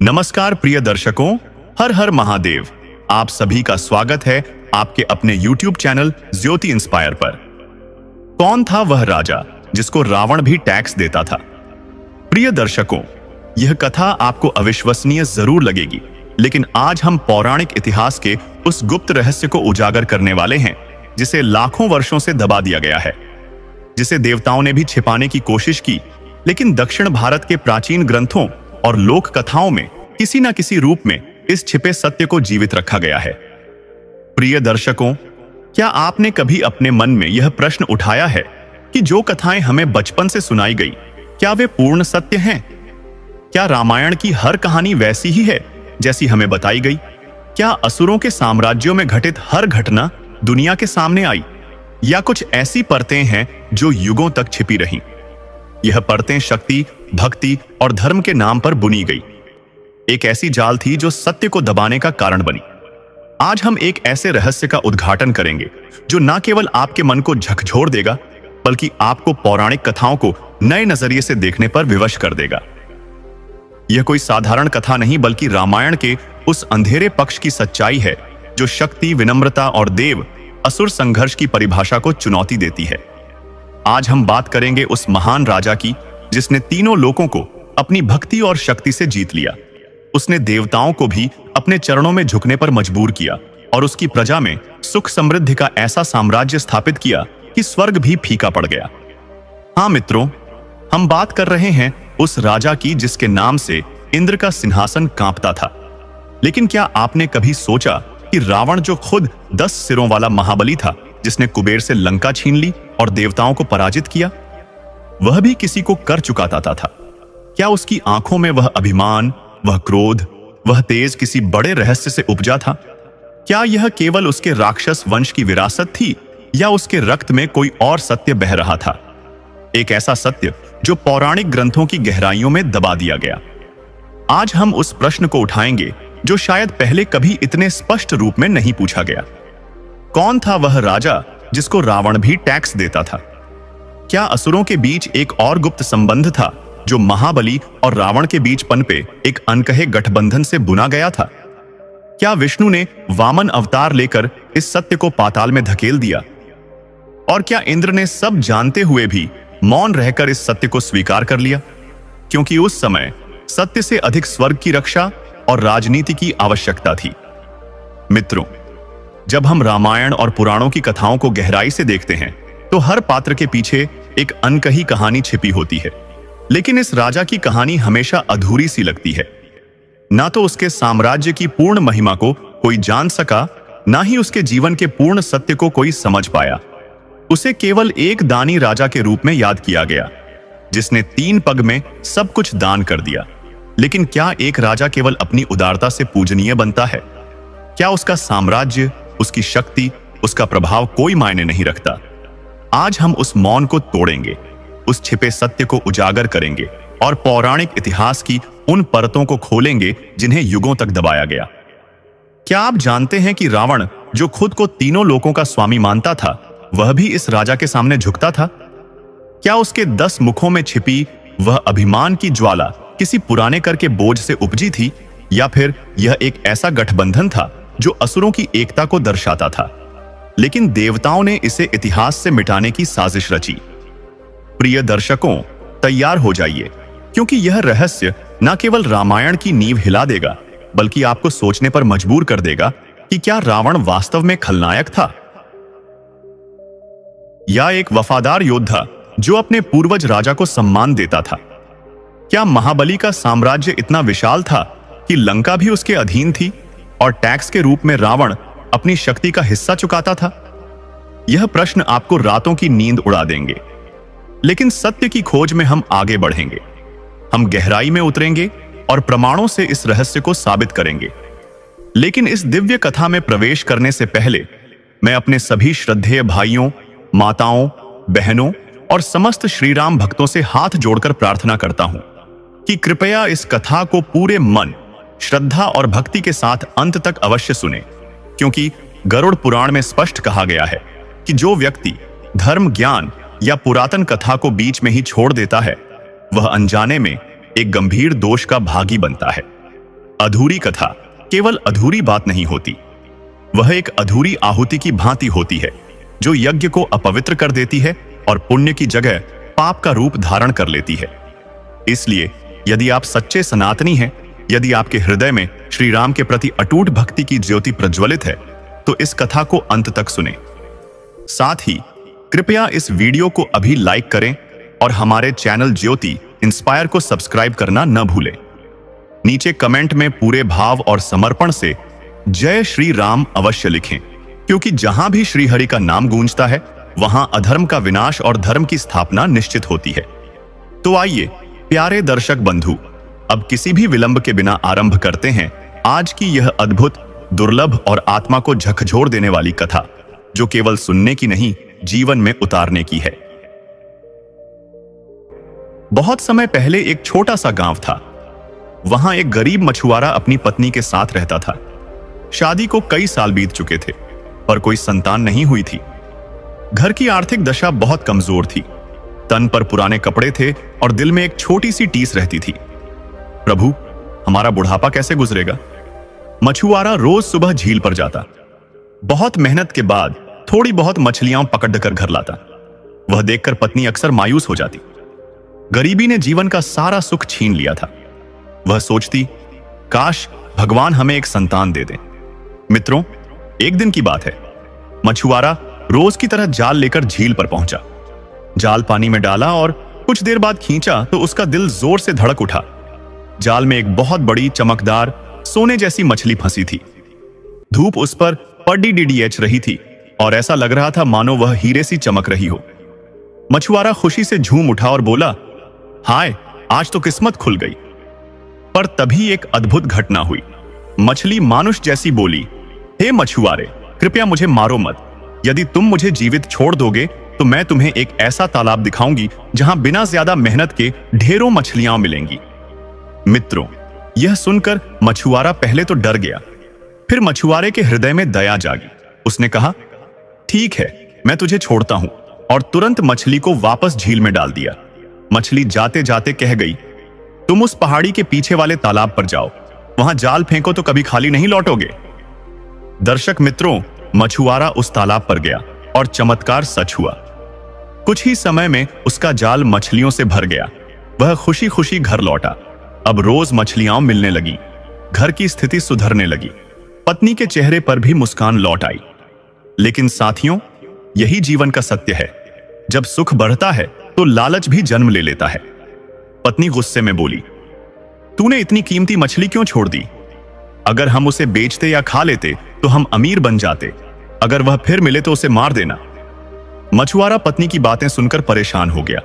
नमस्कार प्रिय दर्शकों, हर हर महादेव। आप सभी का स्वागत है आपके अपने YouTube चैनल ज्योति इंस्पायर पर। कौन था वह राजा जिसको रावण भी टैक्स देता था? प्रिय दर्शकों, यह कथा आपको अविश्वसनीय जरूर लगेगी, लेकिन आज हम पौराणिक इतिहास के उस गुप्त रहस्य को उजागर करने वाले हैं जिसे लाखों वर्षों से दबा दिया गया है, जिसे देवताओं ने भी छिपाने की कोशिश की, लेकिन दक्षिण भारत के प्राचीन ग्रंथों और लोक कथाओं में किसी न किसी रूप में इस छिपे सत्य को जीवित रखा गया है। प्रिय दर्शकों, क्या आपने कभी अपने मन में यह प्रश्न उठाया है कि जो कथाएं हमें बचपन से सुनाई गई, क्या वे पूर्ण सत्य हैं? क्या रामायण की हर कहानी वैसी ही है जैसी हमें बताई गई? क्या असुरों के साम्राज्यों में घटित हर घटना दुनिया के सामने आई, या कुछ ऐसी परतें हैं जो युगों तक छिपी रहीं? यह परतें शक्ति, भक्ति और धर्म के नाम पर बुनी गई एक ऐसी जाल थी जो सत्य को दबाने का कारण बनी। आज हम एक ऐसे रहस्य का उद्घाटन करेंगे जो न केवल आपके मन को झकझोर देगा, बल्कि आपको पौराणिक कथाओं को नए नजरिए से देखने पर विवश कर देगा। यह कोई साधारण कथा नहीं, बल्कि रामायण के उस अंधेरे पक्ष की सच्चाई है जो शक्ति, विनम्रता और देव असुर संघर्ष की परिभाषा को चुनौती देती है। आज हम बात करेंगे उस महान राजा की जिसने तीनों लोकों को अपनी भक्ति और शक्ति से जीत लिया। उसने देवताओं को भी अपने चरणों में झुकने पर मजबूर किया और उसकी प्रजा में सुख समृद्धि का ऐसा साम्राज्य स्थापित किया कि स्वर्ग भी फीका पड़ गया। हाँ मित्रों, हम बात कर रहे हैं उस राजा की जिसके नाम से इंद्र का सिंहासन कांपता था। लेकिन क्या आपने कभी सोचा कि रावण, जो खुद 10 सिरों वाला महाबली था, जिसने कुबेर से लंका छीन ली और देवताओं को पराजित किया, वह भी किसी को कर चुकाता था? क्या उसकी आंखों में वह अभिमान, वह क्रोध, वह तेज किसी बड़े रहस्य से उपजा था? क्या यह केवल उसके राक्षस वंश की विरासत थी, या उसके रक्त में कोई और सत्य बह रहा था? एक ऐसा सत्य जो पौराणिक ग्रंथों की गहराइयों में दबा दिया गया। आज हम उस प्रश्न को उठाएंगे जो शायद पहले कभी इतने स्पष्ट रूप में नहीं पूछा गया। कौन था वह राजा जिसको रावण भी टैक्स देता था? क्या असुरों के बीच एक और गुप्त संबंध था जो महाबली और रावण के बीच पनपे एक अनकहे गठबंधन से बुना गया था? क्या विष्णु ने वामन अवतार लेकर इस सत्य को पाताल में धकेल दिया? और क्या इंद्र ने सब जानते हुए भी मौन रहकर इस सत्य को स्वीकार कर लिया, क्योंकि उस समय सत्य से अधिक स्वर्ग की रक्षा और राजनीति की आवश्यकता थी? मित्रों, जब हम रामायण और पुराणों की कथाओं को गहराई से देखते हैं तो हर पात्र के पीछे एक अनकही कहानी छिपी होती है। लेकिन इस राजा की कहानी हमेशा अधूरी सी लगती है। ना तो उसके साम्राज्य की पूर्ण महिमा को कोई जान सका, ना ही उसके जीवन के पूर्ण सत्य को कोई समझ पाया। उसे केवल एक दानी राजा के रूप में याद किया गया, जिसने 3 पग में सब कुछ दान कर दिया। लेकिन क्या एक राजा केवल अपनी उदारता से पूजनीय बनता है? क्या उसका साम्राज्य, उसकी शक्ति, उसका प्रभाव कोई मायने नहीं रखता? आज हम उस मौन को तोड़ेंगे, उस छिपे सत्य को उजागर करेंगे और पौराणिक इतिहास की उन परतों को खोलेंगे जिन्हें युगों तक दबाया गया। क्या आप जानते हैं कि रावण, जो खुद को तीनों लोकों का स्वामी मानता था, वह भी इस राजा के सामने झुकता था? क्या उसके 10 मुखों में छिपी वह अभिमान की ज्वाला किसी पुराने कर के बोझ से उपजी थी, या फिर यह एक ऐसा गठबंधन था जो असुरों की एकता को दर्शाता था, लेकिन देवताओं ने इसे इतिहास से मिटाने की साजिश रची? प्रिय दर्शकों, तैयार हो जाइए, क्योंकि यह रहस्य न केवल रामायण की नींव हिला देगा, बल्कि आपको सोचने पर मजबूर कर देगा कि क्या रावण वास्तव में खलनायक था, या एक वफादार योद्धा जो अपने पूर्वज राजा को सम्मान देता था? क्या महाबली का साम्राज्य इतना विशाल था कि लंका भी उसके अधीन थी और टैक्स के रूप में रावण अपनी शक्ति का हिस्सा चुकाता था? यह प्रश्न आपको रातों की नींद उड़ा देंगे। लेकिन सत्य की खोज में हम आगे बढ़ेंगे। हम गहराई में उतरेंगे और प्रमाणों से इस रहस्य को साबित करेंगे। लेकिन इस दिव्य कथा में प्रवेश करने से पहले मैं अपने सभी श्रद्धेय भाइयों, माताओं, बहनों और समस्त श्रीराम भक्तों से हाथ जोड़कर प्रार्थना करता हूं कि कृपया इस कथा को पूरे मन, श्रद्धा और भक्ति के साथ अंत तक अवश्य सुने, क्योंकि गरुड़ पुराण में स्पष्ट कहा गया है कि जो व्यक्ति धर्म, ज्ञान या पुरातन कथा को बीच में ही छोड़ देता है, वह अनजाने में एक गंभीर दोष का भागी बनता है। अधूरी कथा केवल अधूरी बात नहीं होती, वह एक अधूरी आहुति की भांति होती है जो यज्ञ को अपवित्र कर देती है और पुण्य की जगह पाप का रूप धारण कर लेती है। इसलिए यदि आप सच्चे सनातनी हैं, यदि आपके हृदय में श्री राम के प्रति अटूट भक्ति की ज्योति प्रज्वलित है, तो इस कथा को अंत तक सुने। साथ ही कृपया इस वीडियो को अभी लाइक करें और हमारे चैनल ज्योति इंस्पायर को सब्सक्राइब करना न भूलें। नीचे कमेंट में पूरे भाव और समर्पण से जय श्री राम अवश्य लिखें, क्योंकि जहां भी श्री हरि का नाम गूंजता है वहां अधर्म का विनाश और धर्म की स्थापना निश्चित होती है। तो आइए प्यारे दर्शक बंधु, अब किसी भी विलंब के बिना आरंभ करते हैं आज की यह अद्भुत, दुर्लभ और आत्मा को झकझोर देने वाली कथा, जो केवल सुनने की नहीं, जीवन में उतारने की है। बहुत समय पहले एक छोटा सा गांव था। वहां एक गरीब मछुआरा अपनी पत्नी के साथ रहता था। शादी को कई साल बीत चुके थे, पर कोई संतान नहीं हुई थी। घर की आर्थिक दशा बहुत कमजोर थी। तन पर पुराने कपड़े थे और दिल में एक छोटी सी टीस रहती थी। प्रभु, हमारा बुढ़ापा कैसे गुजरेगा? मछुआरा रोज सुबह झील पर जाता। बहुत मेहनत के बाद थोड़ी बहुत मछलियां पकड़ कर घर लाता। वह देखकर पत्नी अक्सर मायूस हो जाती। गरीबी ने जीवन का सारा सुख छीन लिया था। वह सोचती, काश भगवान हमें एक संतान दे दे। मित्रों, एक दिन की बात है। मछुआरा रोज की तरह जाल लेकर झील पर पहुंचा। जाल पानी में डाला और कुछ देर बाद खींचा तो उसका दिल जोर से धड़क उठा। जाल में एक बहुत बड़ी, चमकदार, सोने जैसी मछली फंसी थी। धूप उस पर पड़ी रही थी और ऐसा लग रहा था मानो वह हीरे सी चमक रही हो। मछुआरा खुशी से झूम उठा और बोला, हाय, आज तो किस्मत खुल गई। पर तभी एक अद्भुत घटना हुई। मछली मानुष जैसी बोली, हे मछुआरे, कृपया मुझे मारो मत। यदि तुम मुझे जीवित छोड़ दोगे तो मैं तुम्हें एक ऐसा तालाब दिखाऊंगी जहां बिना ज्यादा मेहनत के ढेरों मछलियां मिलेंगी। मित्रों, यह सुनकर मछुआरा पहले तो डर गया, फिर मछुआरे के हृदय में दया जागी। उसने कहा, ठीक है, मैं तुझे छोड़ता हूं, और तुरंत मछली को वापस झील में डाल दिया। मछली जाते जाते कह गई, तुम उस पहाड़ी के पीछे वाले तालाब पर जाओ, वहां जाल फेंको तो कभी खाली नहीं लौटोगे। दर्शक मित्रों, मछुआरा उस तालाब पर गया और चमत्कार सच हुआ। कुछ ही समय में उसका जाल मछलियों से भर गया। वह खुशी खुशी घर लौटा। अब रोज मछलियां मिलने लगी। घर की स्थिति सुधरने लगी। पत्नी के चेहरे पर भी मुस्कान लौट आई। लेकिन साथियों, यही जीवन का सत्य है। जब सुख बढ़ता है तो लालच भी जन्म ले लेता है। पत्नी गुस्से में बोली, तूने इतनी कीमती मछली क्यों छोड़ दी? अगर हम उसे बेचते या खा लेते तो हम अमीर बन जाते। अगर वह फिर मिले तो उसे मार देना। मछुआरा पत्नी की बातें सुनकर परेशान हो गया।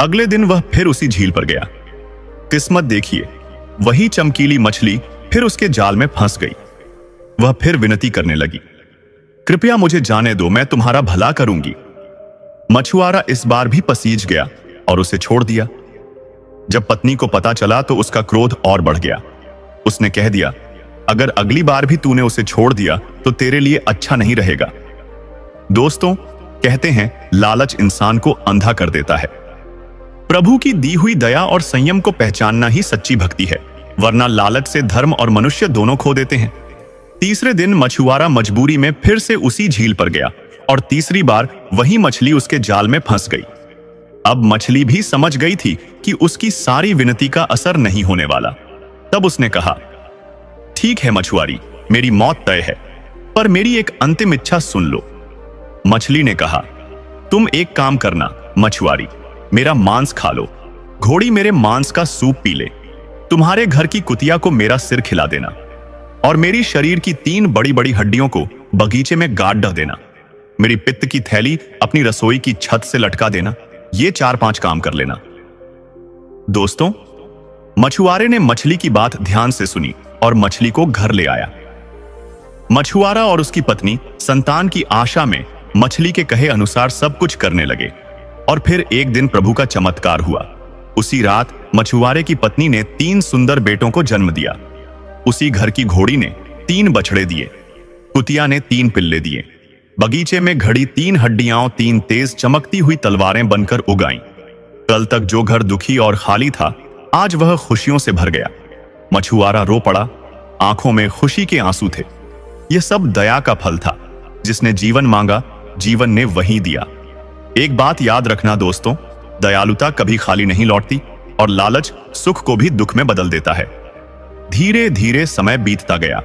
अगले दिन वह फिर उसी झील पर गया। किस्मत देखिए, वही चमकीली मछली फिर उसके जाल में फंस गई। वह फिर विनती करने लगी, कृपया मुझे जाने दो, मैं तुम्हारा भला करूंगी। मछुआरा इस बार भी पसीज गया और उसे छोड़ दिया। जब पत्नी को पता चला तो उसका क्रोध और बढ़ गया। उसने कह दिया, अगर अगली बार भी तूने उसे छोड़ दिया तो तेरे लिए अच्छा नहीं रहेगा। दोस्तों, कहते हैं लालच इंसान को अंधा कर देता है। प्रभु की दी हुई दया और संयम को पहचानना ही सच्ची भक्ति है, वरना लालच से धर्म और मनुष्य दोनों खो देते हैं। तीसरे दिन मछुआरा मजबूरी में फिर से उसी झील पर गया और तीसरी बार वही मछली उसके जाल में फंस गई। अब मछली भी समझ गई थी कि उसकी सारी विनती का असर नहीं होने वाला। तब उसने कहा, ठीक है मछुआरी, मेरी मौत तय है, पर मेरी एक अंतिम इच्छा सुन लो। मछली ने कहा, तुम एक काम करना मछुआरी, मेरा मांस खा लो। घोड़ी मेरे मांस का सूप पी ले। तुम्हारे घर की कुतिया को मेरा सिर खिला देना और मेरी शरीर की 3 बड़ी बड़ी हड्डियों को बगीचे में गाड़ ढा देना। मेरी पित्त की थैली अपनी रसोई की छत से लटका देना। ये 4-5 काम कर लेना। दोस्तों, मछुआरे ने मछली की बात ध्यान से सुनी और मछली को घर ले आया। मछुआरा और उसकी पत्नी संतान की आशा में मछली के कहे अनुसार सब कुछ करने लगे और फिर एक दिन प्रभु का चमत्कार हुआ। उसी रात मछुआरे की पत्नी ने 3 सुंदर बेटों को जन्म दिया। उसी घर की घोड़ी ने 3 बछड़े दिए। कुतिया ने 3 पिल्ले दिए। बगीचे में घड़ी 3 हड्डियां 3 तेज चमकती हुई तलवारें बनकर उगाईं। कल तक जो घर दुखी और खाली था, आज वह खुशियों से भर गया। मछुआरा रो पड़ा, आंखों में खुशी के आंसू थे। यह सब दया का फल था। जिसने जीवन मांगा, जीवन ने वही दिया। एक बात याद रखना दोस्तों, दयालुता कभी खाली नहीं लौटती और लालच सुख को भी दुख में बदल देता है। धीरे धीरे समय बीतता गया।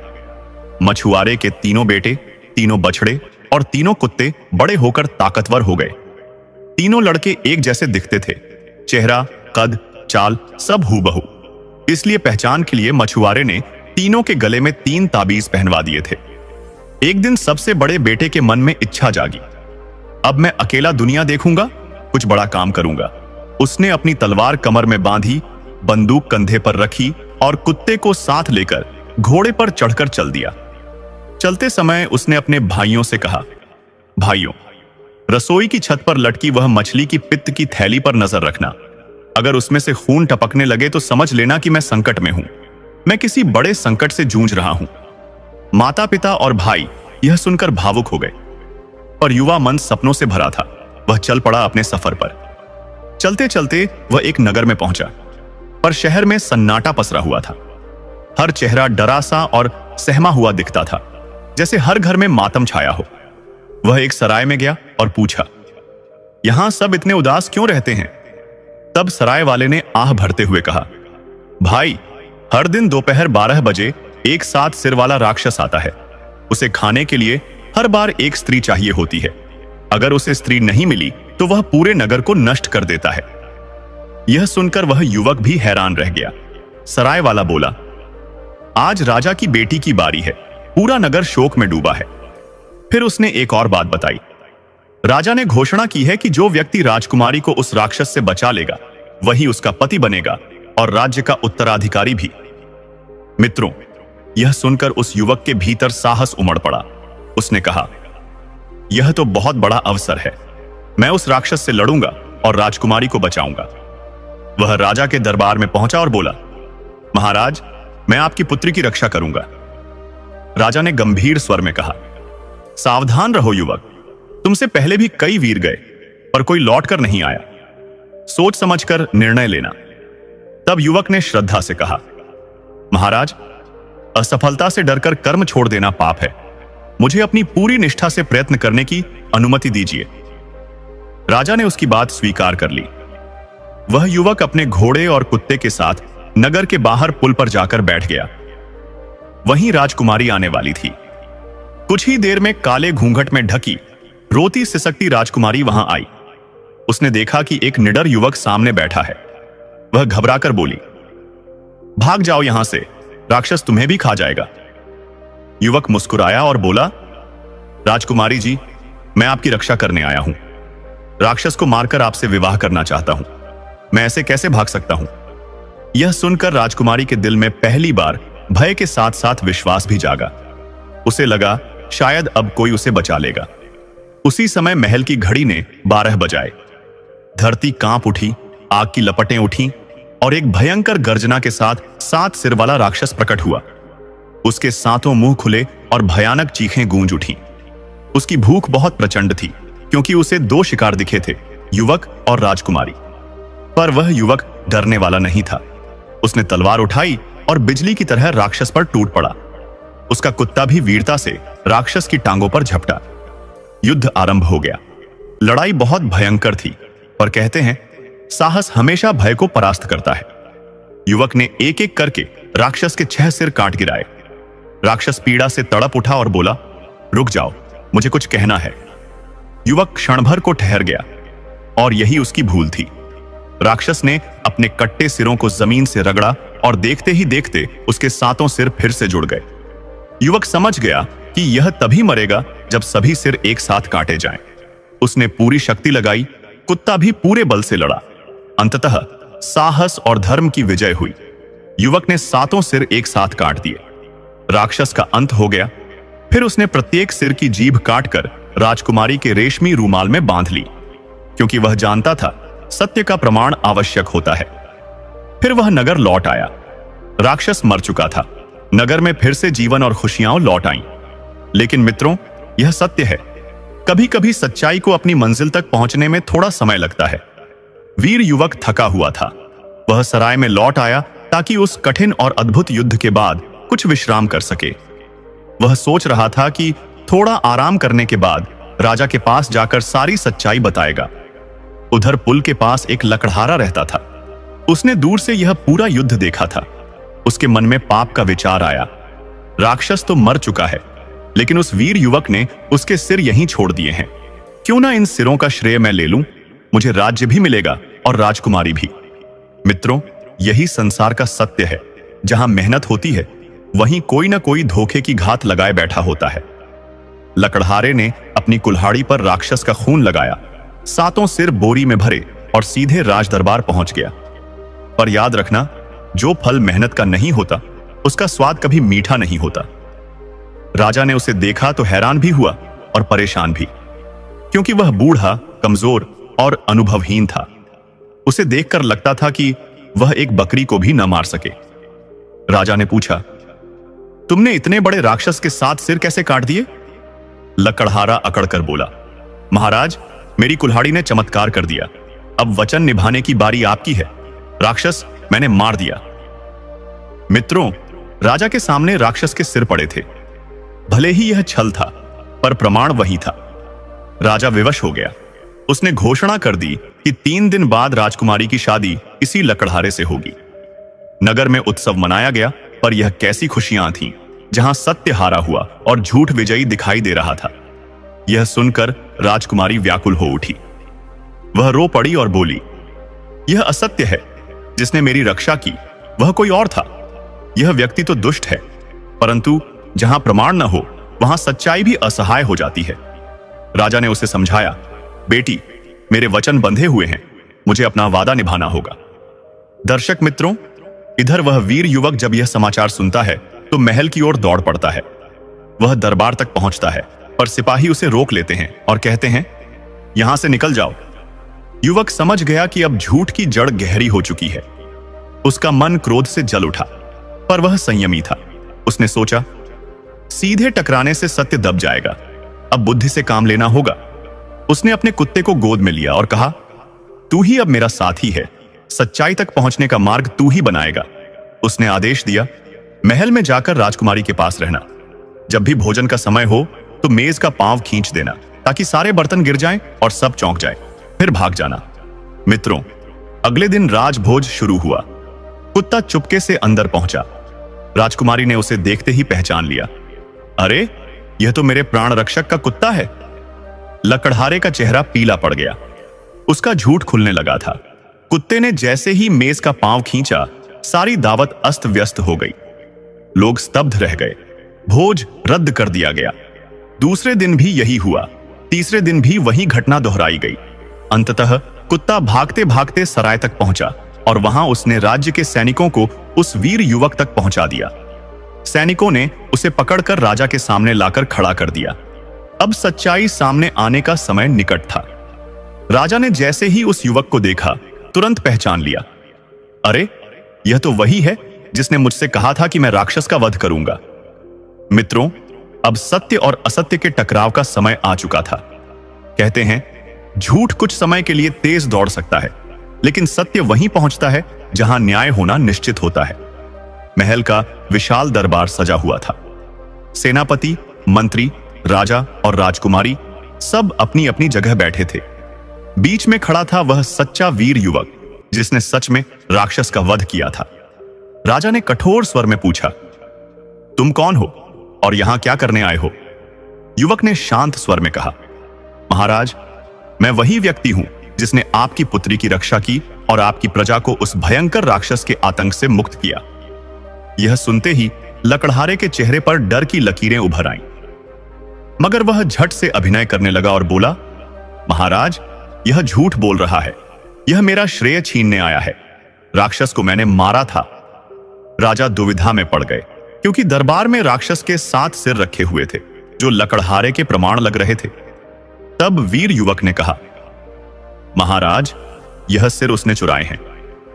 मछुआरे के तीनों बेटे, तीनों बछड़े और तीनों कुत्ते बड़े होकर ताकतवर हो गए। तीनों लड़के एक जैसे दिखते थे, चेहरा, कद, चाल सब हूबहू। इसलिए पहचान के लिए मछुआरे ने तीनों के गले में 3 ताबीज पहनवा दिए थे। एक दिन सबसे बड़े बेटे के मन में इच्छा जागी, अब मैं अकेला दुनिया देखूंगा, कुछ बड़ा काम करूंगा। उसने अपनी तलवार कमर में बांधी, बंदूक कंधे पर रखी और कुत्ते को साथ लेकर घोड़े पर चढ़कर चल दिया। चलते समय उसने अपने भाइयों से कहा, भाइयों, रसोई की छत पर लटकी वह मछली की पित्त की थैली पर नजर रखना। अगर उसमें से खून टपकने लगे तो समझ लेना कि मैं संकट में हूं, मैं किसी बड़े संकट से जूझ रहा हूं। माता पिता और भाई यह सुनकर भावुक हो गए, पर युवा मन सपनों से भरा था। वह चल पड़ा अपने सफर पर। चलते चलते वह एक नगर में पहुंचा, पर शहर में सन्नाटा पसरा हुआ था। हर चेहरा डरा सा और सहमा हुआ दिखता था, जैसे हर घर में मातम छाया हो। वह एक सराय में गया और पूछा, यहां सब इतने उदास क्यों रहते हैं? तब सराय वाले ने आह भरते हुए कहा, भाई, हर दिन दोपहर 12 बजे एक साथ सिर वाला राक्षस आता है। उसे खाने के लिए हर बार एक स्त्री चाहिए होती है। अगर उसे स्त्री नहीं मिली तो वह पूरे नगर को नष्ट कर देता है। यह सुनकर वह युवक भी हैरान रह गया। सराय वाला बोला, आज राजा की बेटी की बारी है, पूरा नगर शोक में डूबा है। फिर उसने एक और बात बताई, राजा ने घोषणा की है कि जो व्यक्ति राजकुमारी को उस राक्षस से बचा लेगा वही उसका पति बनेगा और राज्य का उत्तराधिकारी भी। मित्रों, यह सुनकर उस युवक के भीतर साहस उमड़ पड़ा। उसने कहा, यह तो बहुत बड़ा अवसर है, मैं उस राक्षस से लड़ूंगा और राजकुमारी को बचाऊंगा। वह राजा के दरबार में पहुंचा और बोला, महाराज, मैं आपकी पुत्री की रक्षा करूंगा। राजा ने गंभीर स्वर में कहा, सावधान रहो युवक, तुमसे पहले भी कई वीर गए पर कोई लौटकर नहीं आया। सोच समझकर निर्णय लेना। तब युवक ने श्रद्धा से कहा, महाराज, असफलता से डरकर कर्म छोड़ देना पाप है। मुझे अपनी पूरी निष्ठा से प्रयत्न करने की अनुमति दीजिए। राजा ने उसकी बात स्वीकार कर ली। वह युवक अपने घोड़े और कुत्ते के साथ नगर के बाहर पुल पर जाकर बैठ गया। वहीं राजकुमारी आने वाली थी। कुछ ही देर में काले घूंघट में ढकी रोती सिसकती राजकुमारी वहां आई। उसने देखा कि एक निडर युवक सामने बैठा है। वह घबराकर बोली, भाग जाओ यहां से, राक्षस तुम्हें भी खा जाएगा। युवक मुस्कुराया और बोला, राजकुमारी जी, मैं आपकी रक्षा करने आया हूं। राक्षस को मारकर आपसे विवाह करना चाहता हूं। मैं ऐसे कैसे भाग सकता हूं? यह सुनकर राजकुमारी के दिल में पहली बार भय के साथ साथ विश्वास भी जागा। उसे लगा शायद अब कोई उसे बचा लेगा। उसी समय महल की घड़ी ने 12 बजाए। धरती कांप उठी, आग की लपटें उठी और एक भयंकर गर्जना के साथ 7 सिर वाला राक्षस प्रकट हुआ। उसके 7 मुंह खुले और भयानक चीखें गूंज उठी। उसकी भूख बहुत प्रचंड थी, क्योंकि उसे 2 शिकार दिखे थे, युवक और राजकुमारी। पर वह युवक डरने वाला नहीं था। उसने तलवार उठाई और बिजली की तरह राक्षस पर टूट पड़ा। उसका कुत्ता भी वीरता से राक्षस की टांगों पर झपटा। युद्ध आरंभ हो गया। लड़ाई बहुत भयंकर थी, पर कहते हैं साहस हमेशा भय को परास्त करता है। युवक ने एक एक करके राक्षस के 6 सिर काट गिराए। राक्षस पीड़ा से तड़प उठा और बोला, रुक जाओ, मुझे कुछ कहना है। युवक क्षण भर को ठहर गया और यही उसकी भूल थी। राक्षस ने अपने कट्टे सिरों को जमीन से रगड़ा और देखते ही देखते उसके 7 सिर फिर से जुड़ गए। युवक समझ गया कि यह तभी मरेगा जब सभी सिर एक साथ काटे जाएं। उसने पूरी शक्ति लगाई, कुत्ता भी पूरे बल से लड़ा। अंततः साहस और धर्म की विजय हुई। युवक ने 7 सिर एक साथ काट दिए। राक्षस का अंत हो गया। फिर उसने प्रत्येक सिर की जीभ काटकर राजकुमारी के रेशमी रूमाल में बांध ली, क्योंकि वह जानता था सत्य का प्रमाण आवश्यक होता है। फिर वह नगर लौट आया। राक्षस मर चुका था। नगर में फिर से जीवन और खुशियां लौट आईं। लेकिन मित्रों, यह सत्य है, कभी कभी सच्चाई को अपनी मंजिल तक पहुंचने में थोड़ा समय लगता है। वीर युवक थका हुआ था। वह सराय में लौट आया ताकि उस कठिन और अद्भुत युद्ध के बाद कुछ विश्राम कर सके। वह सोच रहा था कि थोड़ा आराम करने के बाद राजा के पास जाकर सारी सच्चाई बताएगा। उधर पुल के पास एक लकड़हारा रहता था। उसने दूर से यह पूरा युद्ध देखा था। उसके मन में पाप का विचार आया। राक्षस तो मर चुका है, लेकिन उस वीर युवक ने उसके सिर यहीं छोड़ दिए हैं। क्यों ना इन सिरों का श्रेय मैं ले लूं? मुझे राज्य भी मिलेगा और राजकुमारी भी। मित्रों, यही संसार का सत्य है। जहां मेहनत होती है, वहीं कोई ना कोई धोखे की घात लगाए बैठा होता है। लकड़हारे ने अपनी कुल्हाड़ी पर राक्षस का खून लगाया, 7 सिर बोरी में भरे और सीधे राज दरबार पहुंच गया। पर याद रखना, जो फल मेहनत का नहीं होता, उसका स्वाद कभी मीठा नहीं होता। राजा ने उसे देखा तो हैरान भी हुआ और परेशान भी, क्योंकि वह बूढ़ा, कमजोर और अनुभवहीन था। उसे देखकर लगता था कि वह एक बकरी को भी न मार सके। राजा ने पूछा, तुमने इतने बड़े राक्षस के 7 सिर कैसे काट दिए? लकड़हारा अकड़कर बोला, महाराज, मेरी कुल्हाड़ी ने चमत्कार कर दिया। अब वचन निभाने की बारी आपकी है। राक्षस मैंने मार दिया। मित्रों, राजा के सामने राक्षस के सिर पड़े थे। भले ही यह छल था, पर प्रमाण वही था। राजा विवश हो गया। उसने घोषणा कर दी कि 3 दिन बाद राजकुमारी की शादी इसी लकड़हारे से होगी। नगर में उत्सव मनाया गया, पर यह कैसी खुशियां थीं, जहां सत्य हारा हुआ और झूठ विजयी दिखाई दे रहा था। यह सुनकर राजकुमारी व्याकुल हो उठी। वह रो पड़ी और बोली, यह असत्य है। जिसने मेरी रक्षा की वह कोई और था। यह व्यक्ति तो दुष्ट है, परंतु जहां प्रमाण न हो, वहां सच्चाई भी असहाय हो जाती है। राजा ने उसे समझाया, बेटी, मेरे वचन बंधे हुए हैं, मुझे अपना वादा निभाना होगा। दर्शक मित्रों, इधर वह वीर युवक जब यह समाचार सुनता है तो महल की ओर दौड़ पड़ता है। वह दरबार तक पहुंचता है, पर सिपाही उसे रोक लेते हैं और कहते हैं, यहां से निकल जाओ। युवक समझ गया कि अब झूठ की जड़ गहरी हो चुकी है। उसका मन क्रोध से जल उठा, पर वह संयमी था। उसने सोचा, सीधे टकराने से सत्य दब जाएगा, अब बुद्धि से काम लेना होगा। उसने अपने कुत्ते को गोद में लिया और कहा, तू ही अब मेरा साथी है, सच्चाई तक पहुंचने का मार्ग तू ही बनाएगा। उसने आदेश दिया, महल में जाकर राजकुमारी के पास रहना। जब भी भोजन का समय हो तो मेज का पांव खींच देना, ताकि सारे बर्तन गिर जाएं और सब चौंक जाए, फिर भाग जाना। मित्रों, अगले दिन राजभोज शुरू हुआ। कुत्ता चुपके से अंदर पहुंचा। राजकुमारी ने उसे देखते ही पहचान लिया। अरे, यह तो मेरे प्राण रक्षक का कुत्ता है। लकड़हारे का चेहरा पीला पड़ गया। उसका झूठ खुलने लगा था। कुत्ते ने जैसे ही मेज का पांव खींचा, सारी दावत अस्त व्यस्त हो गई। लोग स्तब्ध रह गए। भोज रद्द कर दिया गया। दूसरे दिन भी यही हुआ। तीसरे दिन भी वही घटना दोहराई गई। अंततः कुत्ता भागते भागते सराय तक पहुंचा और वहां उसने राज्य के सैनिकों को उस वीर युवक तक पहुंचा दिया। सैनिकों ने उसे पकड़कर राजा के सामने लाकर खड़ा कर दिया। अब सच्चाई सामने आने का समय निकट था। राजा ने जैसे ही उस युवक को देखा, तुरंत पहचान लिया। अरे, यह तो वही है जिसने मुझसे कहा था कि मैं राक्षस का वध करूंगा। मित्रों, अब सत्य और असत्य के टकराव का समय आ चुका था। कहते हैं, झूठ कुछ समय के लिए तेज दौड़ सकता है, लेकिन सत्य वहीं पहुंचता है जहां न्याय होना निश्चित होता है। महल का विशाल दरबार सजा हुआ था। सेनापति, मंत्री, राजा और राजकुमारी सब अपनी अपनी जगह बैठे थे। बीच में खड़ा था वह सच्चा वीर युवक जिसने सच में राक्षस का वध किया था। राजा ने कठोर स्वर में पूछा, तुम कौन हो और यहां क्या करने आए हो? युवक ने शांत स्वर में कहा, महाराज, मैं वही व्यक्ति हूं जिसने आपकी पुत्री की रक्षा की और आपकी प्रजा को उस भयंकर राक्षस के आतंक से मुक्त किया। यह सुनते ही लकड़हारे के चेहरे पर डर की लकीरें उभर आईं। मगर वह झट से अभिनय करने लगा और बोला, महाराज, यह झूठ बोल रहा है। यह मेरा श्रेय छीनने आया है। राक्षस को मैंने मारा था। राजा दुविधा में पड़ गए, क्योंकि दरबार में राक्षस के 7 सिर रखे हुए थे जो लकड़हारे के प्रमाण लग रहे थे। तब वीर युवक ने कहा, महाराज, यह सिर उसने चुराए हैं।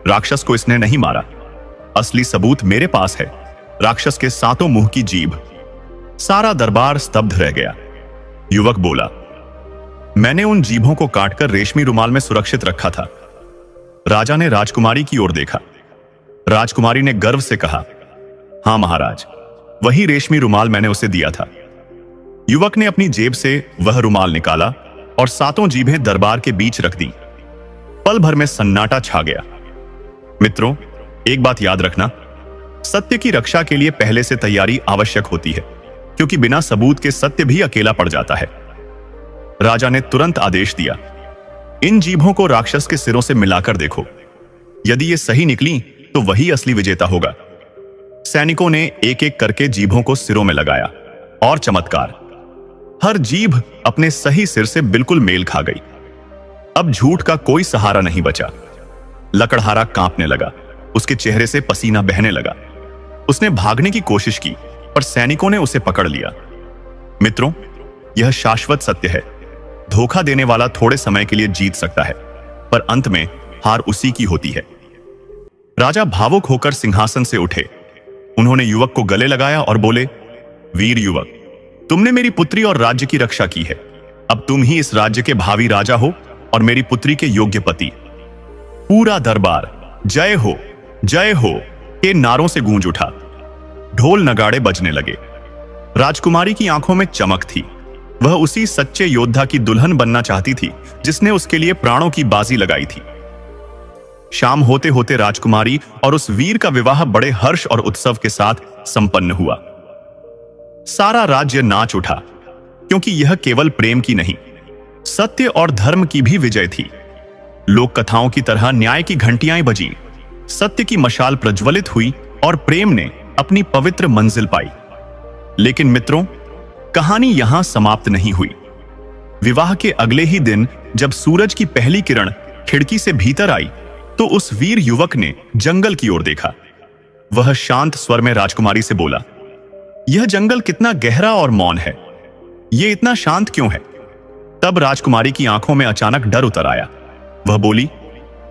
राक्षस को इसने नहीं मारा। असली सबूत मेरे पास है, राक्षस के 7 मुंह की जीभ। सारा दरबार स्तब्ध रह गया। युवक बोला, मैंने उन जीभों को काटकर रेशमी रुमाल में सुरक्षित रखा था। राजा ने राजकुमारी की ओर देखा। राजकुमारी ने गर्व से कहा, हां महाराज, वही रेशमी रुमाल मैंने उसे दिया था। युवक ने अपनी जेब से वह रुमाल निकाला और सातों जीभें दरबार के बीच रख दी। पल भर में सन्नाटा छा गया। मित्रों, एक बात याद रखना, सत्य की रक्षा के लिए पहले से तैयारी आवश्यक होती है, क्योंकि बिना सबूत के सत्य भी अकेला पड़ जाता है। राजा ने तुरंत आदेश दिया, इन जीभों को राक्षस के सिरों से मिलाकर देखो। यदि ये सही निकली तो वही असली विजेता होगा। सैनिकों ने एक एक करके जीभों को सिरों में लगाया और चमत्कार, हर जीभ अपने सही सिर से बिल्कुल मेल खा गई। अब झूठ का कोई सहारा नहीं बचा। लकड़हारा कांपने लगा, उसके चेहरे से पसीना बहने लगा। उसने भागने की कोशिश की, पर सैनिकों ने उसे पकड़ लिया। मित्रों, यह शाश्वत सत्य है, धोखा देने वाला थोड़े समय के लिए जीत सकता है, पर अंत में हार उसी की होती है। राजा भावुक होकर सिंहासन से उठे। उन्होंने युवक को गले लगाया और बोले, वीर युवक, तुमने मेरी पुत्री और राज्य की रक्षा की है। अब तुम ही इस राज्य के भावी राजा हो और मेरी पुत्री के योग्य पति। पूरा दरबार जय हो के नारों से गूंज उठा। ढोल नगाड़े बजने लगे। राजकुमारी की आंखों में चमक थी। वह उसी सच्चे योद्धा की दुल्हन बनना चाहती थी जिसने उसके लिए प्राणों की बाजी लगाई थी। शाम होते होते राजकुमारी और उस वीर का विवाह बड़े हर्ष और उत्सव के साथ संपन्न हुआ। सारा राज्य नाच उठा, क्योंकि यह केवल प्रेम की नहीं, सत्य और धर्म की भी विजय थी। लोक कथाओं की तरह न्याय की घंटियां बजी, सत्य की मशाल प्रज्वलित हुई और प्रेम ने अपनी पवित्र मंजिल पाई। लेकिन मित्रों, कहानी यहां समाप्त नहीं हुई। विवाह के अगले ही दिन जब सूरज की पहली किरण खिड़की से भीतर आई, तो उस वीर युवक ने जंगल की ओर देखा। वह शांत स्वर में राजकुमारी से बोला, यह जंगल कितना गहरा और मौन है, यह इतना शांत क्यों है? तब राजकुमारी की आंखों में अचानक डर उतर आया। वह बोली,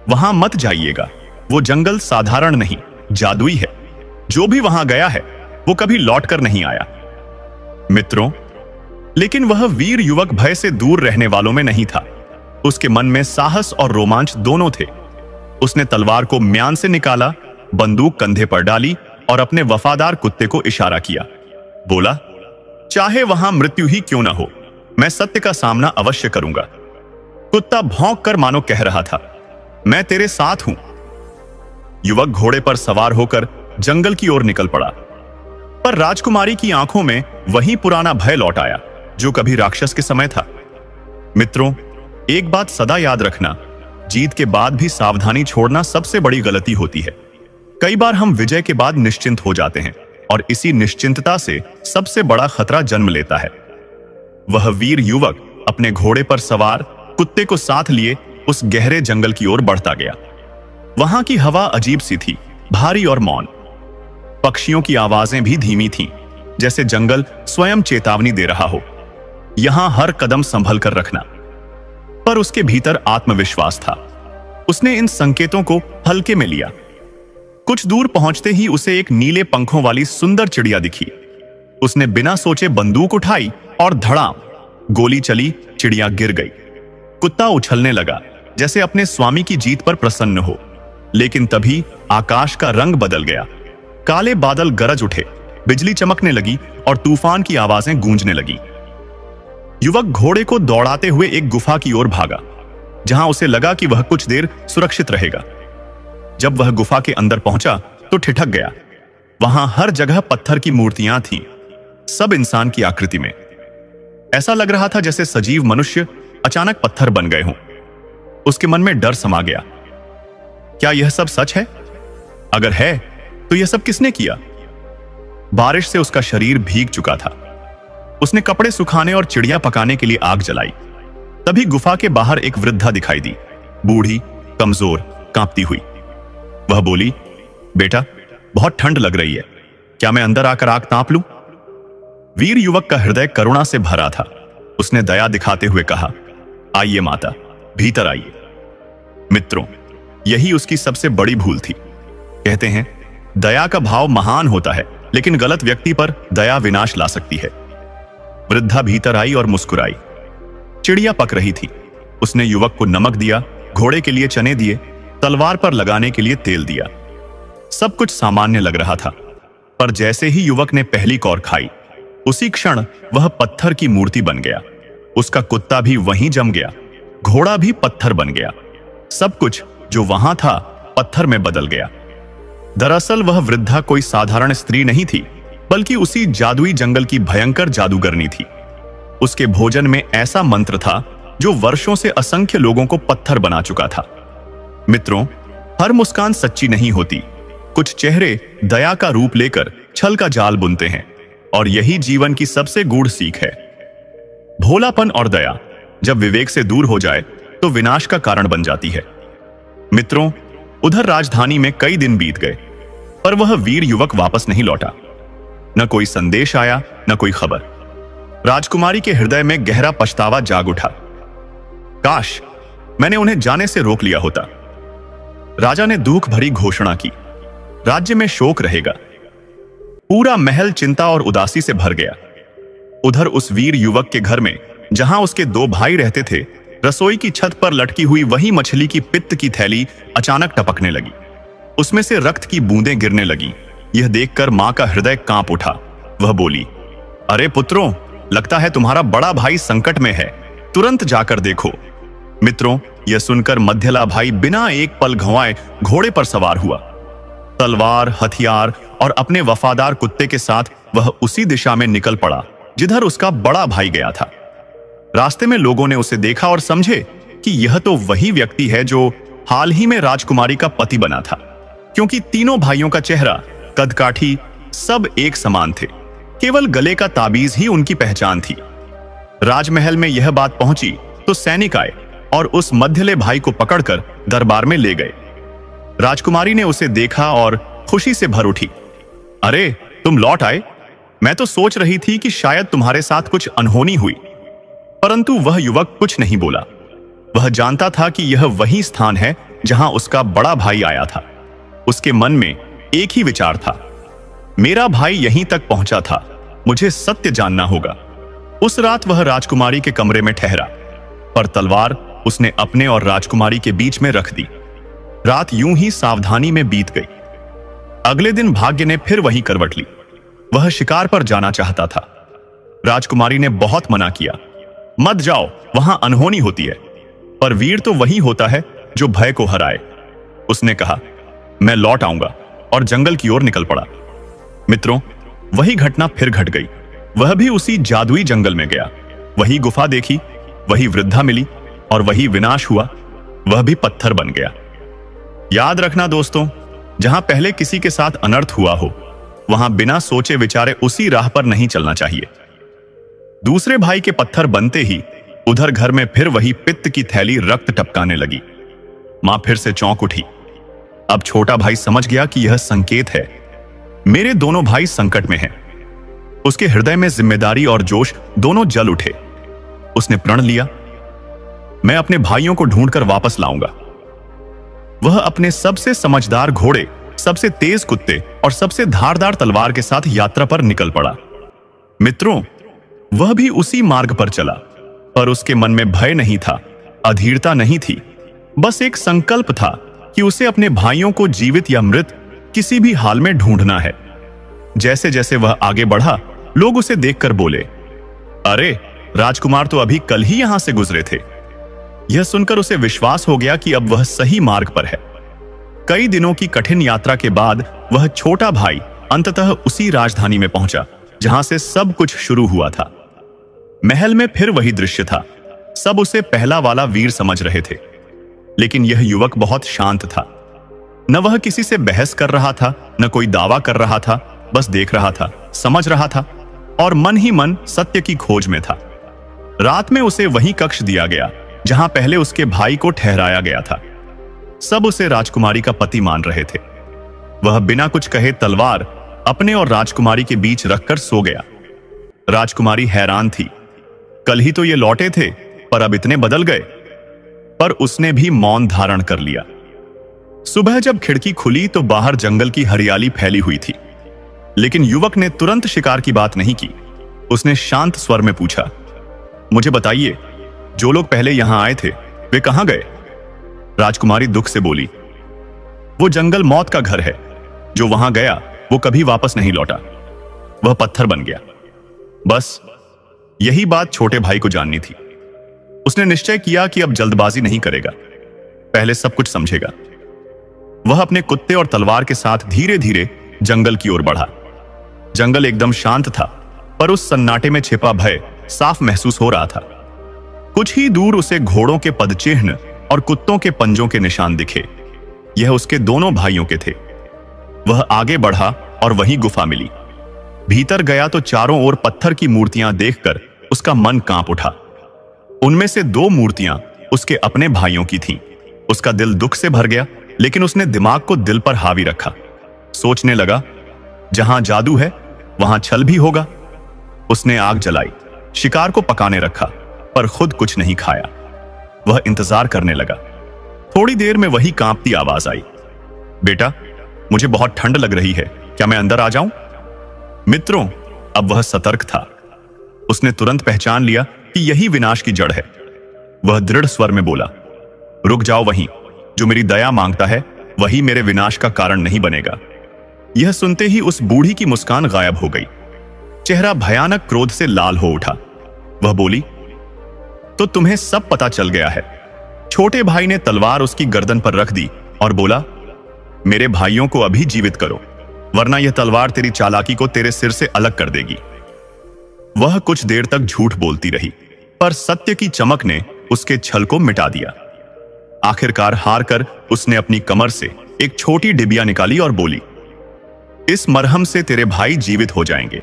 वहां मत जाइएगा, वो जंगल साधारण नहीं, जादुई है। जो भी वहां गया है वो कभी लौटकर नहीं आया। मित्रों, लेकिन वह वीर युवक भय से दूर रहने वालों में नहीं था। उसके मन में साहस और रोमांच दोनों थे। उसने तलवार को म्यान से निकाला, बंदूक कंधे पर डाली और अपने वफादार कुत्ते को इशारा किया। बोला, चाहे वहां मृत्यु ही क्यों ना हो, मैं सत्य का सामना अवश्य करूंगा। कुत्ता भौंक कर मानो कह रहा था, मैं तेरे साथ हूं। युवक घोड़े पर सवार होकर जंगल की ओर निकल पड़ा, पर राजकुमारी की आंखों में वही पुराना भय लौट आया जो कभी राक्षस के समय था। मित्रों, एक बात सदा याद रखना, जीत के बाद भी सावधानी छोड़ना सबसे बड़ी गलती होती है। कई बार हम विजय के बाद निश्चिंत हो जाते हैं और इसी निश्चिंतता से सबसे बड़ा खतरा जन्म लेता है। वह वीर युवक अपने घोड़े पर सवार कुत्ते को साथ लिए उस गहरे जंगल की ओर बढ़ता गया। वहां की हवा अजीब सी थी, भारी और मौन। पक्षियों की आवाजें भी धीमी थीं, जैसे जंगल स्वयं चेतावनी दे रहा हो, यहां हर कदम संभल कर रखना। पर उसके भीतर आत्मविश्वास था। उसने इन संकेतों को हल्के में लिया। कुछ दूर पहुंचते ही उसे एक नीले पंखों वाली सुंदर चिड़िया दिखी। उसने बिना सोचे बंदूक उठाई और धड़ाम, गोली चली, चिड़िया गिर गई। कुत्ता उछलने लगा, जैसे अपने स्वामी की जीत पर प्रसन्न हो। लेकिन तभी आकाश का रंग बदल गया। काले बादल गरज उठे, बिजली चमकने लगी और तूफान की आवाजें गूंजने लगी। युवक घोड़े को दौड़ाते हुए एक गुफा की ओर भागा, जहां उसे लगा कि वह कुछ देर सुरक्षित रहेगा। जब वह गुफा के अंदर पहुंचा तो ठिठक गया। वहां हर जगह पत्थर की मूर्तियां थीं, सब इंसान की आकृति में। ऐसा लग रहा था जैसे सजीव मनुष्य अचानक पत्थर बन गए हों। उसके मन में डर समा गया। क्या यह सब सच है? अगर है तो यह सब किसने किया? बारिश से उसका शरीर भीग चुका था। उसने कपड़े सुखाने और चिड़िया पकाने के लिए आग जलाई। तभी गुफा के बाहर एक वृद्धा दिखाई दी, बूढ़ी, कमजोर, कांपती हुई। वह बोली, बेटा, बहुत ठंड लग रही है, क्या मैं अंदर आकर आग ताप लूं? वीर युवक का हृदय करुणा से भरा था। उसने दया दिखाते हुए कहा, आइए माता, भीतर आइए। मित्रों, यही उसकी सबसे बड़ी भूल थी। कहते हैं, दया का भाव महान होता है, लेकिन गलत व्यक्ति पर दया विनाश ला सकती है। वृद्धा भीतर आई और मुस्कुराई। चिड़िया पक रही थी। उसने युवक को नमक दिया, घोड़े के लिए चने दिए, तलवार पर लगाने के लिए तेल दिया। सब कुछ सामान्य लग रहा था, पर जैसे ही युवक ने पहली कौर खाई, उसी क्षण वह पत्थर की मूर्ति बन गया। उसका कुत्ता भी वहीं जम गया, घोड़ा भी पत्थर बन गया। सब कुछ जो वहां था पत्थर में बदल गया। दरअसल वह वृद्धा कोई साधारण स्त्री नहीं थी, बल्कि उसी जादुई जंगल की भयंकर जादूगरनी थी। उसके भोजन में ऐसा मंत्र था जो वर्षों से असंख्य लोगों को पत्थर बना चुका था। मित्रों, हर मुस्कान सच्ची नहीं होती। कुछ चेहरे दया का रूप लेकर छल का जाल बुनते हैं, और यही जीवन की सबसे गूढ़ सीख है। भोलापन और दया जब विवेक से दूर हो जाए तो विनाश का कारण बन जाती है। मित्रों, उधर राजधानी में कई दिन बीत गए, पर वह वीर युवक वापस नहीं लौटा। न कोई संदेश आया, न कोई खबर। राजकुमारी के हृदय में गहरा पछतावा जाग उठा। काश मैंने उन्हें जाने से रोक लिया होता। राजा ने दुख भरी घोषणा की, राज्य में शोक रहेगा। पूरा महल चिंता और उदासी से भर गया। उधर उस वीर युवक के घर में, जहां उसके 2 भाई रहते थे, रसोई की छत पर लटकी हुई वही मछली की पित्त की थैली अचानक टपकने लगी। उसमें से रक्त की बूंदें गिरने लगी। यह देखकर मां का हृदय कांप उठा। वह बोली, अरे पुत्रों, लगता है तुम्हारा बड़ा भाई संकट में है, तुरंत जाकर देखो। मित्रों, यह सुनकर मध्यला भाई बिना एक पल गंवाए घोड़े पर सवार हुआ। तलवार, हथियार और अपने वफादार कुत्ते के साथ वह उसी दिशा में निकल पड़ा जिधर उसका बड़ा भाई गया था। रास्ते में लोगों ने उसे देखा और समझे कि यह तो वही व्यक्ति है जो हाल ही में राजकुमारी का पति बना था, क्योंकि तीनों भाइयों का चेहरा, कदकाठी सब एक समान थे। केवल गले का ताबीज ही उनकी पहचान थी। राजमहल में यह बात पहुंची तो सैनिक आए और उस मध्यले भाई को पकड़कर दरबार में ले गए। राजकुमारी ने उसे देखा और खुशी से भर उठी। अरे, तुम लौट आए। मैं तो सोच रही थी कि शायद तुम्हारे साथ कुछ अनहोनी हुई। परंतु वह युवक कुछ नहीं बोला। वह जानता था कि यह वही स्थान है जहां उसका बड़ा भाई आया था। उसके मन में एक ही विचार था, मेरा भाई यहीं तक पहुंचा था, मुझे सत्य जानना होगा। उस रात वह राजकुमारी के कमरे में ठहरा, पर तलवार उसने अपने और राजकुमारी के बीच में रख दी। रात यूं ही सावधानी में बीत गई। अगले दिन भाग्य ने फिर वही करवट ली। वह शिकार पर जाना चाहता था। राजकुमारी ने बहुत मना किया, मत जाओ, वहां अनहोनी होती है। पर वीर तो वही होता है जो भय को हराए। उसने कहा, मैं लौट आऊंगा, और जंगल की ओर निकल पड़ा। मित्रों, वही घटना फिर घट गई। वह भी उसी जादुई जंगल में गया। वही गुफा देखी, वही वृद्धा मिली, और वही विनाश हुआ। वह भी पत्थर बन गया। याद रखना दोस्तों, जहां पहले किसी के साथ अनर्थ हुआ हो, वहां बिना सोचे विचारे उसी राह पर नहीं चलना चाहिए। दूसरे भाई के पत्थर बनते ही उधर घर में फिर वही पित्त की थैली रक्त टपकाने लगी। मां फिर से चौंक उठी। अब छोटा भाई समझ गया कि यह संकेत है, मेरे दोनों भाई संकट में हैं। उसके हृदय में जिम्मेदारी और जोश दोनों जल उठे। उसने प्रण लिया, मैं अपने भाइयों को ढूंढकर वापस लाऊंगा। वह अपने सबसे समझदार घोड़े, सबसे तेज कुत्ते और सबसे धारदार तलवार के साथ यात्रा पर निकल पड़ा। मित्रों, वह भी उसी मार्ग पर चला, पर उसके मन में भय नहीं था, अधीरता नहीं थी। बस एक संकल्प था कि उसे अपने भाइयों को जीवित या मृत किसी भी हाल में ढूंढना है। जैसे जैसे वह आगे बढ़ा, लोग उसे देखकर बोले, अरे, राजकुमार तो अभी कल ही यहां से गुजरे थे। यह सुनकर उसे विश्वास हो गया कि अब वह सही मार्ग पर है। कई दिनों की कठिन यात्रा के बाद वह छोटा भाई अंततः उसी राजधानी में पहुंचा जहां से सब कुछ शुरू हुआ था। महल में फिर वही दृश्य था। सब उसे पहला वाला वीर समझ रहे थे, लेकिन यह युवक बहुत शांत था। न वह किसी से बहस कर रहा था, न कोई दावा कर रहा था, बस देख रहा था, समझ रहा था और मन ही मन सत्य की खोज में था। रात में उसे वही कक्ष दिया गया जहां पहले उसके भाई को ठहराया गया था। सब उसे राजकुमारी का पति मान रहे थे। वह बिना कुछ कहे तलवार अपने और राजकुमारी के बीच रखकर सो गया। राजकुमारी हैरान थी। कल ही तो ये लौटे थे, पर अब इतने बदल गए। पर उसने भी मौन धारण कर लिया। सुबह जब खिड़की खुली तो बाहर जंगल की हरियाली फैली हुई थी, लेकिन युवक ने तुरंत शिकार की बात नहीं की। उसने शांत स्वर में पूछा, मुझे बताइए, जो लोग पहले यहां आए थे वे कहां गए? राजकुमारी दुख से बोली, वो जंगल मौत का घर है। जो वहां गया वो कभी वापस नहीं लौटा। वह पत्थर बन गया। बस यही बात छोटे भाई को जाननी थी। उसने निश्चय किया कि अब जल्दबाजी नहीं करेगा, पहले सब कुछ समझेगा। वह अपने कुत्ते और तलवार के साथ धीरे धीरे जंगल की ओर बढ़ा। जंगल एकदम शांत था, पर उस सन्नाटे में छिपा भय साफ महसूस हो रहा था। कुछ ही दूर उसे घोड़ों के पदचिह्न और कुत्तों के पंजों के निशान दिखे। यह उसके दोनों भाइयों के थे। वह आगे बढ़ा और वहीं गुफा मिली। भीतर गया तो चारों ओर पत्थर की मूर्तियां देखकर उसका मन कांप उठा। उनमें से 2 मूर्तियां उसके अपने भाइयों की थीं। उसका दिल दुख से भर गया, लेकिन उसने दिमाग को दिल पर हावी रखा। सोचने लगा, जहां जादू है वहां छल भी होगा। उसने आग जलाई, शिकार को पकाने रखा, पर खुद कुछ नहीं खाया। वह इंतजार करने लगा। थोड़ी देर में वही कांपती आवाज आई, बेटा, मुझे बहुत ठंड लग रही है, क्या मैं अंदर आ जाऊं? मित्रों, अब वह सतर्क था। उसने तुरंत पहचान लिया कि यही विनाश की जड़ है। वह दृढ़ स्वर में बोला, रुक जाओ वहीं, जो मेरी दया मांगता है वही मेरे विनाश का कारण नहीं बनेगा। यह सुनते ही उस बूढ़ी की मुस्कान गायब हो गई। चेहरा भयानक क्रोध से लाल हो उठा। वह बोली, तो तुम्हें सब पता चल गया है। छोटे भाई ने तलवार उसकी गर्दन पर रख दी और बोला, मेरे भाइयों को अभी जीवित करो, वरना यह तलवार तेरी चालाकी को तेरे सिर से अलग कर देगी। वह कुछ देर तक झूठ बोलती रही, पर सत्य की चमक ने उसके छल को मिटा दिया। आखिरकार हार कर उसने अपनी कमर से एक छोटी डिबिया निकाली और बोली, इस मरहम से तेरे भाई जीवित हो जाएंगे।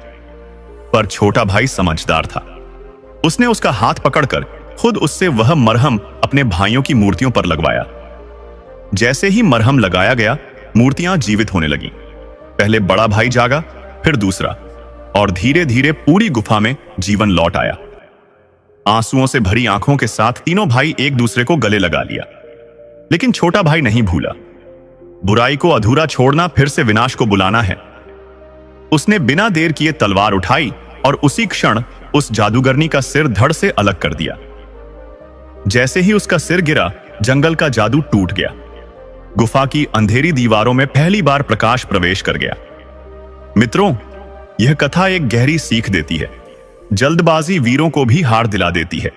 पर छोटा भाई समझदार था। उसने उसका हाथ पकड़कर खुद उससे वह मरहम अपने भाइयों की मूर्तियों पर लगवाया। जैसे ही मरहम लगाया गया, मूर्तियां जीवित होने लगीं। पहले बड़ा भाई जागा, फिर दूसरा, और धीरे धीरे पूरी गुफा में जीवन लौट आया। आंसुओं से भरी आंखों के साथ तीनों भाई एक दूसरे को गले लगा लिया। लेकिन छोटा भाई नहीं भूला, बुराई को अधूरा छोड़ना फिर से विनाश को बुलाना है। उसने बिना देर किए तलवार उठाई और उसी क्षण उस जादूगरनी का सिर धड़ से अलग कर दिया। जैसे ही उसका सिर गिरा, जंगल का जादू टूट गया। गुफा की अंधेरी दीवारों में पहली बार प्रकाश प्रवेश कर गया। मित्रों, यह कथा एक गहरी सीख देती है। जल्दबाजी वीरों को भी हार दिला देती है।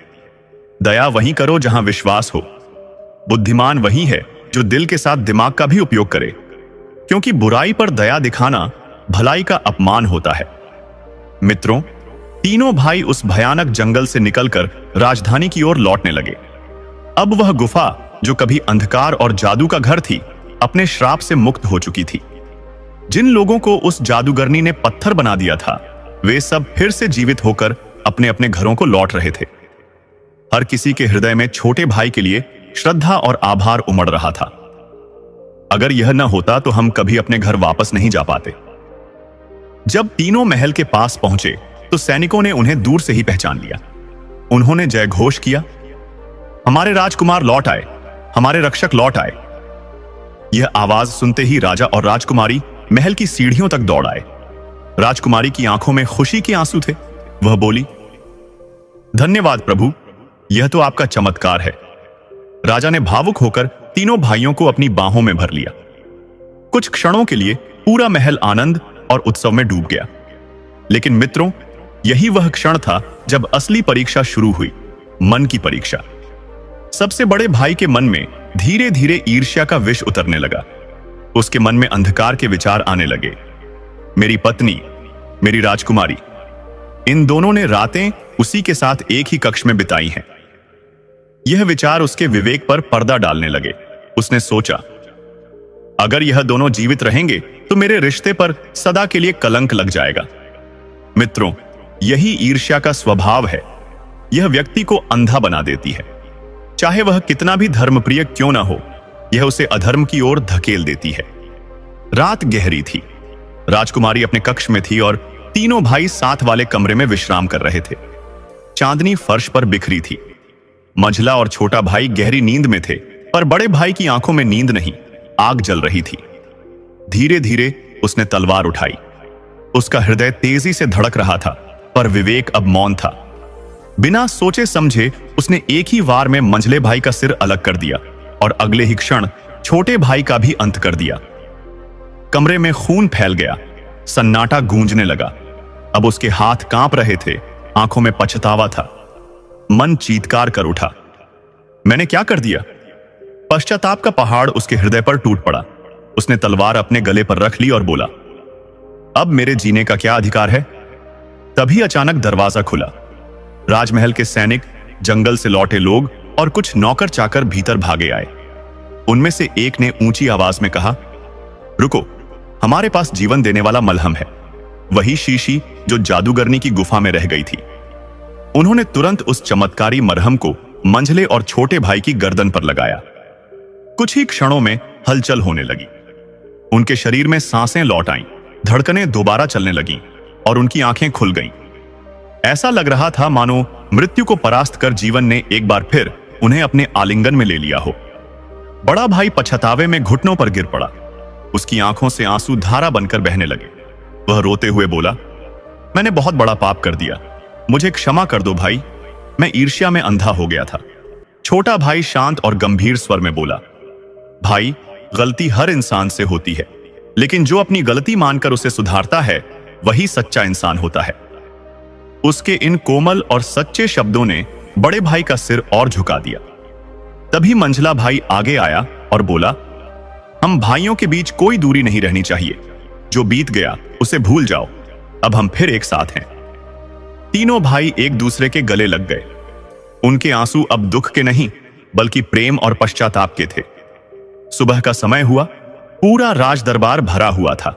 दया वहीं करो जहां विश्वास हो। बुद्धिमान वही है जो दिल के साथ दिमाग का भी उपयोग करे, क्योंकि बुराई पर दया दिखाना भलाई का अपमान होता है। मित्रों, तीनों भाई उस भयानक जंगल से निकलकर राजधानी की ओर लौटने लगे। अब वह गुफा, जो कभी अंधकार और जादू का घर थी, अपने श्राप से मुक्त हो चुकी थी। जिन लोगों को उस जादूगरनी ने पत्थर बना दिया था, वे सब फिर से जीवित होकर अपने अपने घरों को लौट रहे थे। हर किसी के हृदय में छोटे भाई के लिए श्रद्धा और आभार उमड़ रहा था। अगर यह न होता तो हम कभी अपने घर वापस नहीं जा पाते। जब तीनों महल के पास पहुंचे तो सैनिकों ने उन्हें दूर से ही पहचान लिया। उन्होंने जय घोष किया, हमारे राजकुमार लौट आए, हमारे रक्षक लौट आए। यह आवाज सुनते ही राजा और राजकुमारी महल की सीढ़ियों तक दौड़ आए। राजकुमारी की आंखों में खुशी के आंसू थे। वह बोली, धन्यवाद प्रभु, यह तो आपका चमत्कार है। राजा ने भावुक होकर तीनों भाइयों को अपनी बाहों में भर लिया। कुछ क्षणों के लिए पूरा महल आनंद और उत्सव में डूब गया। लेकिन मित्रों, यही वह क्षण था जब असली परीक्षा शुरू हुई, मन की परीक्षा। सबसे बड़े भाई के मन में धीरे धीरे ईर्ष्या का विष उतरने लगा। उसके मन में अंधकार के विचार आने लगे। मेरी पत्नी, मेरी राजकुमारी, इन दोनों ने रातें उसी के साथ एक ही कक्ष में बिताई हैं। यह विचार उसके विवेक पर पर्दा डालने लगे। उसने सोचा, अगर यह दोनों जीवित रहेंगे तो मेरे रिश्ते पर सदा के लिए कलंक लग जाएगा। मित्रों, यही ईर्ष्या का स्वभाव है। यह व्यक्ति को अंधा बना देती है। चाहे वह कितना भी धर्मप्रिय क्यों ना हो, यह उसे अधर्म की ओर धकेल देती है। रात गहरी थी। राजकुमारी अपने कक्ष में थी और तीनों भाई साथ वाले कमरे में विश्राम कर रहे थे। चांदनी फर्श पर बिखरी थी। मंझला और छोटा भाई गहरी नींद में थे, पर बड़े भाई की आंखों में नींद नहीं, आग जल रही थी। धीरे धीरे उसने तलवार उठाई। उसका हृदय तेजी से धड़क रहा था, पर विवेक अब मौन था। बिना सोचे समझे उसने एक ही वार में मंझले भाई का सिर अलग कर दिया और अगले ही क्षण छोटे भाई का भी अंत कर दिया। कमरे में खून फैल गया, सन्नाटा गूंजने लगा। अब उसके हाथ कांप रहे थे, आंखों में पछतावा था। मन चीत्कार कर उठा, मैंने क्या कर दिया? पश्चाताप का पहाड़ उसके हृदय पर टूट पड़ा। उसने तलवार अपने गले पर रख ली और बोला, अब मेरे जीने का क्या अधिकार है? तभी अचानक दरवाजा खुला। राजमहल के सैनिक, जंगल से लौटे लोग और कुछ नौकर चाकर भीतर भागे आए। उनमें से एक ने ऊंची आवाज में कहा, रुको, हमारे पास जीवन देने वाला मलहम है, वही शीशी जो जादूगरनी की गुफा में रह गई थी। उन्होंने तुरंत उस चमत्कारी मरहम को मंझले और छोटे भाई की गर्दन पर लगाया। कुछ ही क्षणों में हलचल होने लगी। उनके शरीर में सांसें लौट आईं, धड़कनें दोबारा चलने लगीं और उनकी आंखें खुल गईं। ऐसा लग रहा था मानो मृत्यु को परास्त कर जीवन ने एक बार फिर उन्हें अपने आलिंगन में ले लिया हो। बड़ा भाई पछतावे में घुटनों पर गिर पड़ा। उसकी आंखों से आंसू धारा बनकर बहने लगे। वह रोते हुए बोला, मैंने बहुत बड़ा पाप कर दिया, मुझे क्षमा कर दो भाई, मैं ईर्ष्या में अंधा हो गया था। छोटा भाई शांत और गंभीर स्वर में बोला, भाई, गलती हर इंसान से होती है, लेकिन जो अपनी गलती मानकर उसे सुधारता है वही सच्चा इंसान होता है। उसके इन कोमल और सच्चे शब्दों ने बड़े भाई का सिर और झुका दिया। तभी मंझला भाई आगे आया और बोला, हम भाइयों के बीच कोई दूरी नहीं रहनी चाहिए, जो बीत गया उसे भूल जाओ, अब हम फिर एक साथ हैं। तीनों भाई एक दूसरे के गले लग गए। उनके आंसू अब दुख के नहीं बल्कि प्रेम और पश्चाताप के थे। सुबह का समय हुआ, पूरा राज दरबार भरा हुआ था।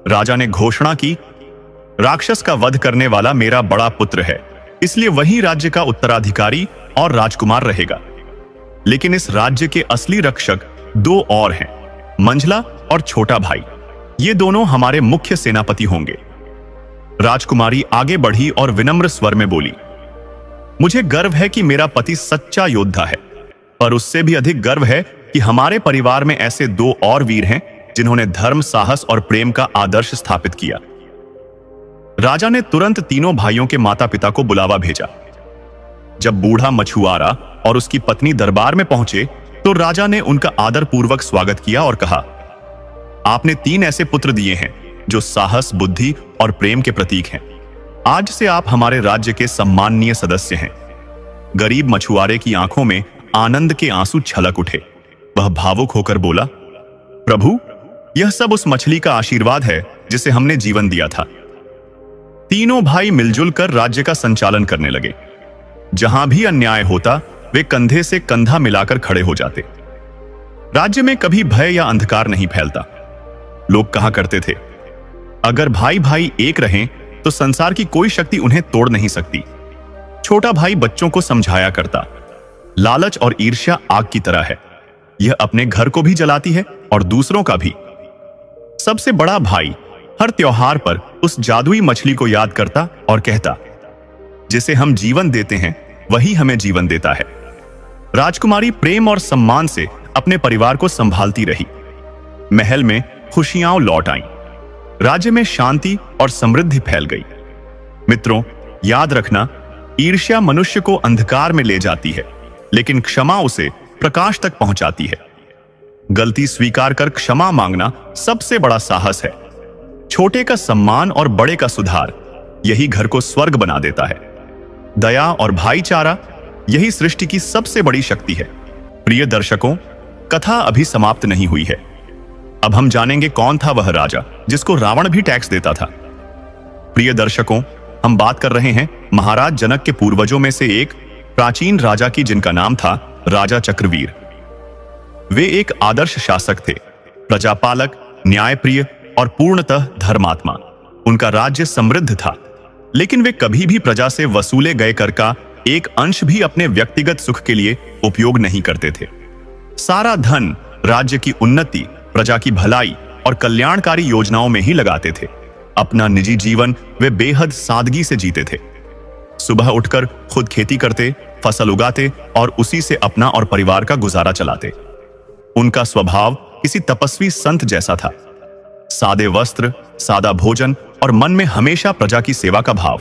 राजा ने घोषणा की, राक्षस का वध करने वाला मेरा बड़ा पुत्र है, इसलिए वही राज्य का उत्तराधिकारी और राजकुमार रहेगा। लेकिन इस राज्य के असली रक्षक दो और हैं, मंझला और छोटा भाई। ये दोनों हमारे मुख्य सेनापति होंगे। राजकुमारी आगे बढ़ी और विनम्र स्वर में बोली, मुझे गर्व है कि मेरा पति सच्चा योद्धा है, पर उससे भी अधिक गर्व है कि हमारे परिवार में ऐसे दो और वीर हैं जिन्होंने धर्म, साहस और प्रेम का आदर्श स्थापित किया। राजा ने तुरंत तीनों भाइयों के माता पिता को बुलावा भेजा। जब बूढ़ा मछुआरा और उसकी पत्नी दरबार में पहुंचे तो राजा ने उनका आदरपूर्वक स्वागत किया और कहा, आपने 3 ऐसे पुत्र दिए हैं जो साहस, बुद्धि और प्रेम के प्रतीक हैं। आज से आप हमारे राज्य के सम्माननीय सदस्य हैं। गरीब मछुआरे की आंखों में आनंद के आंसू छलक उठे। वह भावुक होकर बोला, प्रभु, यह सब उस मछली का आशीर्वाद है जिसे हमने जीवन दिया था। तीनों भाई मिलजुल कर राज्य का संचालन करने लगे। जहां भी अन्याय होता वे कंधे से कंधा मिलाकर खड़े हो जाते। राज्य में कभी भय या अंधकार नहीं फैलता। लोग कहा करते थे, अगर भाई भाई एक रहें तो संसार की कोई शक्ति उन्हें तोड़ नहीं सकती। छोटा भाई बच्चों को समझाया करता, लालच और ईर्ष्या आग की तरह है, यह अपने घर को भी जलाती है और दूसरों का भी। सबसे बड़ा भाई हर त्योहार पर उस जादुई मछली को याद करता और कहता, जिसे हम जीवन देते हैं वही हमें जीवन देता है। राजकुमारी प्रेम और सम्मान से अपने परिवार को संभालती रही। महल में खुशियां लौट आईं। राज्य में शांति और समृद्धि फैल गई। मित्रों, याद रखना, ईर्ष्या मनुष्य को अंधकार में ले जाती है, लेकिन क्षमा उसे प्रकाश तक पहुंचाती है। गलती स्वीकार कर क्षमा मांगना सबसे बड़ा साहस है। छोटे का सम्मान और बड़े का सुधार, यही घर को स्वर्ग बना देता है। दया और भाईचारा, यही सृष्टि की सबसे बड़ी शक्ति है। प्रिय दर्शकों, कथा अभी समाप्त नहीं हुई है। अब हम जानेंगे कौन था वह राजा जिसको रावण भी टैक्स देता था। प्रिय दर्शकों, हम बात कर रहे हैं महाराज जनक के पूर्वजों में से एक प्राचीन राजा की, जिनका नाम था राजा चक्रवीर। वे एक आदर्श शासक थे, प्रजापालक, न्यायप्रिय और पूर्णतः धर्मात्मा। उनका राज्य समृद्ध था, लेकिन वे कभी भी प्रजा से वसूले गए कर का एक अंश भी अपने व्यक्तिगत सुख के लिए उपयोग नहीं करते थे। सारा धन राज्य की उन्नति, प्रजा की भलाई और कल्याणकारी योजनाओं में ही लगाते थे। अपना निजी जीवन वे बेहद सादगी से जीते थे। सुबह उठकर खुद खेती करते, फसल उगाते और उसी से अपना और परिवार का गुजारा चलाते। उनका स्वभाव किसी तपस्वी संत जैसा था। सादे वस्त्र, सादा भोजन और मन में हमेशा प्रजा की सेवा का भाव।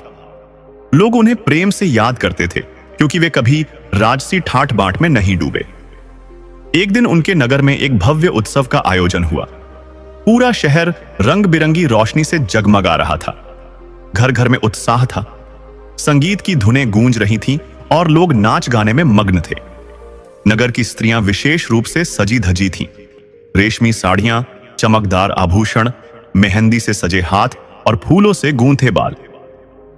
लोग उन्हें प्रेम से याद करते थे क्योंकि वे कभी राजसी ठाट बाट में नहीं डूबे। एक दिन उनके नगर में एक भव्य उत्सव का आयोजन हुआ। पूरा शहर रंग बिरंगी रोशनी से जगमगा रहा था। घर घर में उत्साह था, संगीत की धुनें गूंज रही थीं और लोग नाच गाने में मग्न थे। नगर की स्त्रियां विशेष रूप से सजी धजी थीं। रेशमी साड़ियां, चमकदार आभूषण, मेहंदी से सजे हाथ और फूलों से गूंथे बाल।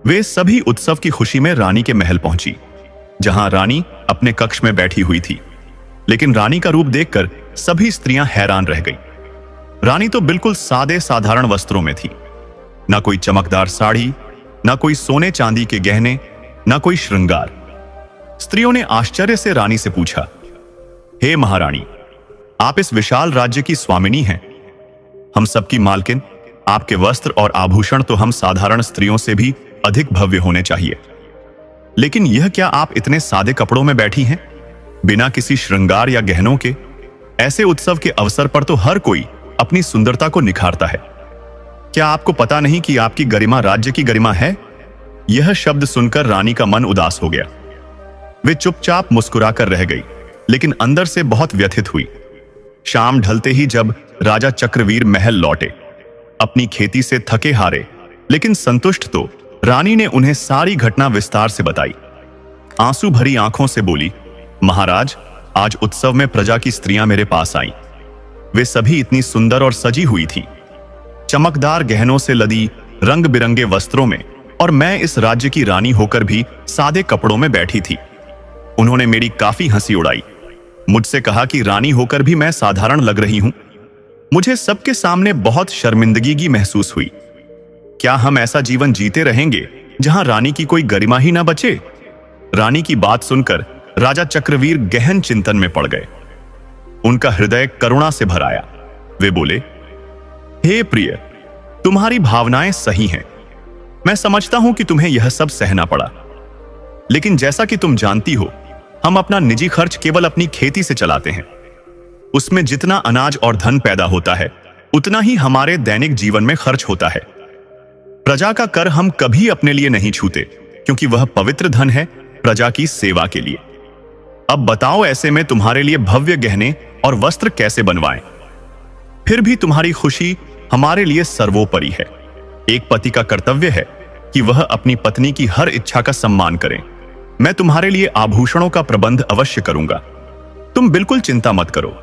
वे सभी उत्सव की खुशी में रानी के महल पहुंची, जहां रानी अपने कक्ष में बैठी हुई थी। लेकिन रानी का रूप देखकर सभी स्त्रियां हैरान रह गईं। रानी तो बिल्कुल सादे साधारण वस्त्रों में थी। ना कोई चमकदार साड़ी, ना कोई सोने चांदी के गहने, ना कोई श्रृंगार। स्त्रियों ने आश्चर्य से रानी से पूछा, हे महारानी, आप इस विशाल राज्य की स्वामिनी हैं, हम सबकी मालकिन। आपके वस्त्र और आभूषण तो हम साधारण स्त्रियों से भी अधिक भव्य होने चाहिए। लेकिन यह क्या आप इतने सादे कपड़ों में बैठी हैं, बिना किसी श्रृंगार या गहनों के? ऐसे उत्सव के अवसर पर तो हर कोई अपनी सुंदरता को निखारता है। क्या आपको पता नहीं कि आपकी गरिमा राज्य की गरिमा है? यह शब्द सुनकर रानी का मन उदास हो गया। वे चुपचाप मुस्कुराकर रह गई, लेकिन अंदर से बहुत व्यथित हुई। शाम ढलते ही जब राजा चक्रवीर महल लौटे, अपनी खेती से थके हारे लेकिन संतुष्ट, तो रानी ने उन्हें सारी घटना विस्तार से बताई। आंसू भरी आंखों से बोली, महाराज, आज उत्सव में प्रजा की स्त्रियां मेरे पास आईं। वे सभी इतनी सुंदर और सजी हुई थीं, चमकदार गहनों से लदी रंग बिरंगे वस्त्रों में, और मैं इस राज्य की रानी होकर भी सादे कपड़ों में बैठी थी। उन्होंने मेरी काफी हंसी उड़ाई, मुझसे कहा कि रानी होकर भी मैं साधारण लग रही हूं। मुझे सबके सामने बहुत शर्मिंदगी महसूस हुई। क्या हम ऐसा जीवन जीते रहेंगे जहां रानी की कोई गरिमा ही ना बचे? रानी की बात सुनकर राजा चक्रवीर गहन चिंतन में पड़ गए। उनका हृदय करुणा से भर आया। वे बोले, हे प्रिय, तुम्हारी भावनाएं सही हैं। मैं समझता हूं कि तुम्हें यह सब सहना पड़ा, लेकिन जैसा कि तुम जानती हो, हम अपना निजी खर्च केवल अपनी खेती से चलाते हैं। उसमें जितना अनाज और धन पैदा होता है, उतना ही हमारे दैनिक जीवन में खर्च होता है। प्रजा का कर हम कभी अपने लिए नहीं छूते, क्योंकि वह पवित्र धन है प्रजा की सेवा के लिए। अब बताओ, ऐसे में तुम्हारे लिए भव्य गहने और वस्त्र कैसे बनवाएं? फिर भी तुम्हारी खुशी हमारे लिए सर्वोपरि है। एक पति का कर्तव्य है कि वह अपनी पत्नी की हर इच्छा का सम्मान करे। मैं तुम्हारे लिए आभूषणों का प्रबंध अवश्य करूंगा, तुम बिल्कुल चिंता मत करो।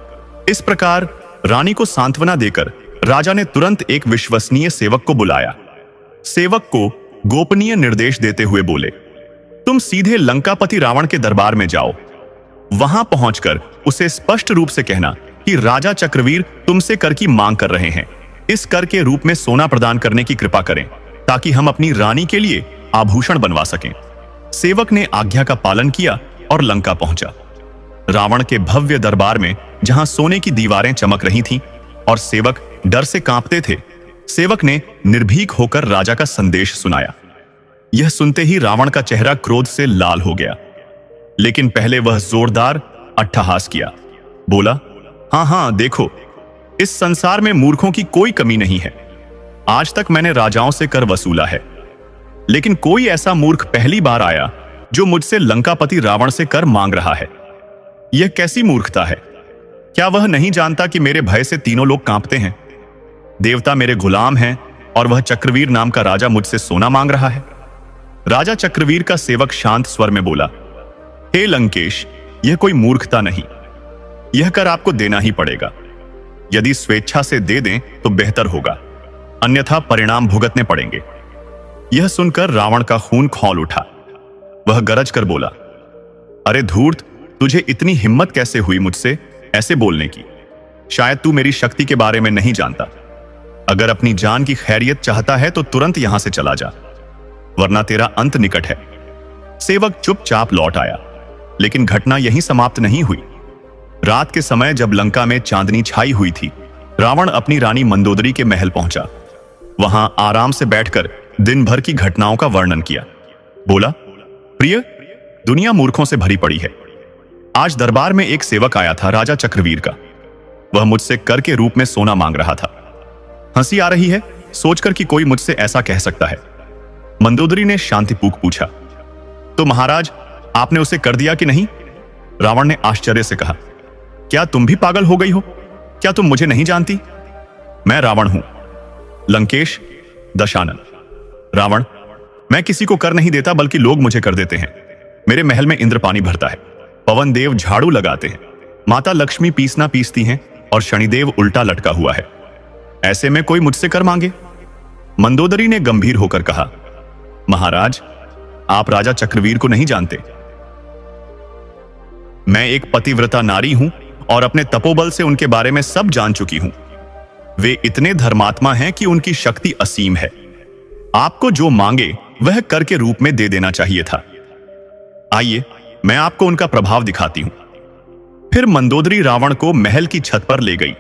इस प्रकार रानी को सांत्वना देकर राजा ने तुरंत एक विश्वसनीय सेवक को बुलाया। सेवक को गोपनीय निर्देश देते हुए बोले, तुम सीधे लंकापति रावण के दरबार में जाओ। वहां पहुंचकर उसे स्पष्ट रूप से कहना कि राजा चक्रवीर तुमसे कर की मांग कर रहे हैं। इस कर के रूप में सोना प्रदान करने की कृपा करें, ताकि हम अपनी रानी के लिए आभूषण बनवा सकें। सेवक ने आज्ञा का पालन किया और लंका पहुंचा। रावण के भव्य दरबार में, जहां सोने की दीवारें चमक रही थीं और सेवक डर से कांपते थे, सेवक ने निर्भीक होकर राजा का संदेश सुनाया। यह सुनते ही रावण का चेहरा क्रोध से लाल हो गया, लेकिन पहले वह जोरदार अट्टहास किया। बोला, हाँ हाँ, देखो, इस संसार में मूर्खों की कोई कमी नहीं है। आज तक मैंने राजाओं से कर वसूला है, लेकिन कोई ऐसा मूर्ख पहली बार आया जो मुझसे लंकापति रावण से कर मांग रहा है। यह कैसी मूर्खता है? क्या वह नहीं जानता कि मेरे भय से तीनों लोग कांपते हैं? देवता मेरे गुलाम हैं और वह चक्रवीर नाम का राजा मुझसे सोना मांग रहा है। राजा चक्रवीर का सेवक शांत स्वर में बोला, हे लंकेश, यह कोई मूर्खता नहीं, यह कर आपको देना ही पड़ेगा। यदि स्वेच्छा से दे दें तो बेहतर होगा, अन्यथा परिणाम भुगतने पड़ेंगे। यह सुनकर रावण का खून खौल उठा। वह गरज कर बोला, अरे धूर्त, तुझे इतनी हिम्मत कैसे हुई मुझसे ऐसे बोलने की? शायद तू मेरी शक्ति के बारे में नहीं जानता। अगर अपनी जान की खैरियत चाहता है तो तुरंत यहां से चला जा, वरना तेरा अंत निकट है। सेवक चुपचाप लौट आया, लेकिन घटना यहीं समाप्त नहीं हुई। रात के समय जब लंका में चांदनी छाई हुई थी, रावण अपनी रानी मंदोदरी के महल पहुंचा। वहां आराम से बैठकर दिन भर की घटनाओं का वर्णन किया। बोला, प्रिय, दुनिया मूर्खों से भरी पड़ी है। आज दरबार में एक सेवक आया था राजा चक्रवीर का। वह मुझसे कर के रूप में सोना मांग रहा था। हंसी आ रही है सोचकर कि कोई मुझसे ऐसा कह सकता है। मंदोदरी ने शांतिपूर्वक पूछा, तो महाराज, आपने उसे कर दिया कि नहीं? रावण ने आश्चर्य से कहा, क्या तुम भी पागल हो गई हो? क्या तुम मुझे नहीं जानती? मैं रावण हूं। लंकेश, दशानन। रावण, मैं किसी को कर नहीं देता बल्कि लोग मुझे कर देते हैं। मेरे महल में इंद्र पानी भरता है, पवन देव झाड़ू लगाते हैं, माता लक्ष्मी पीसना पीसती हैं और शनिदेव उल्टा लटका हुआ है। ऐसे में कोई मुझसे कर मांगे? मंदोदरी ने गंभीर होकर कहा, महाराज, आप राजा चक्रवीर को नहीं जानते। मैं एक पतिव्रता नारी हूं और अपने तपोबल से उनके बारे में सब जान चुकी हूं। वे इतने धर्मात्मा हैं कि उनकी शक्ति असीम है। आपको जो मांगे वह कर के रूप में दे देना चाहिए था। आइए, मैं आपको उनका प्रभाव दिखाती हूं। फिर मंदोदरी रावण को महल की छत पर ले गई।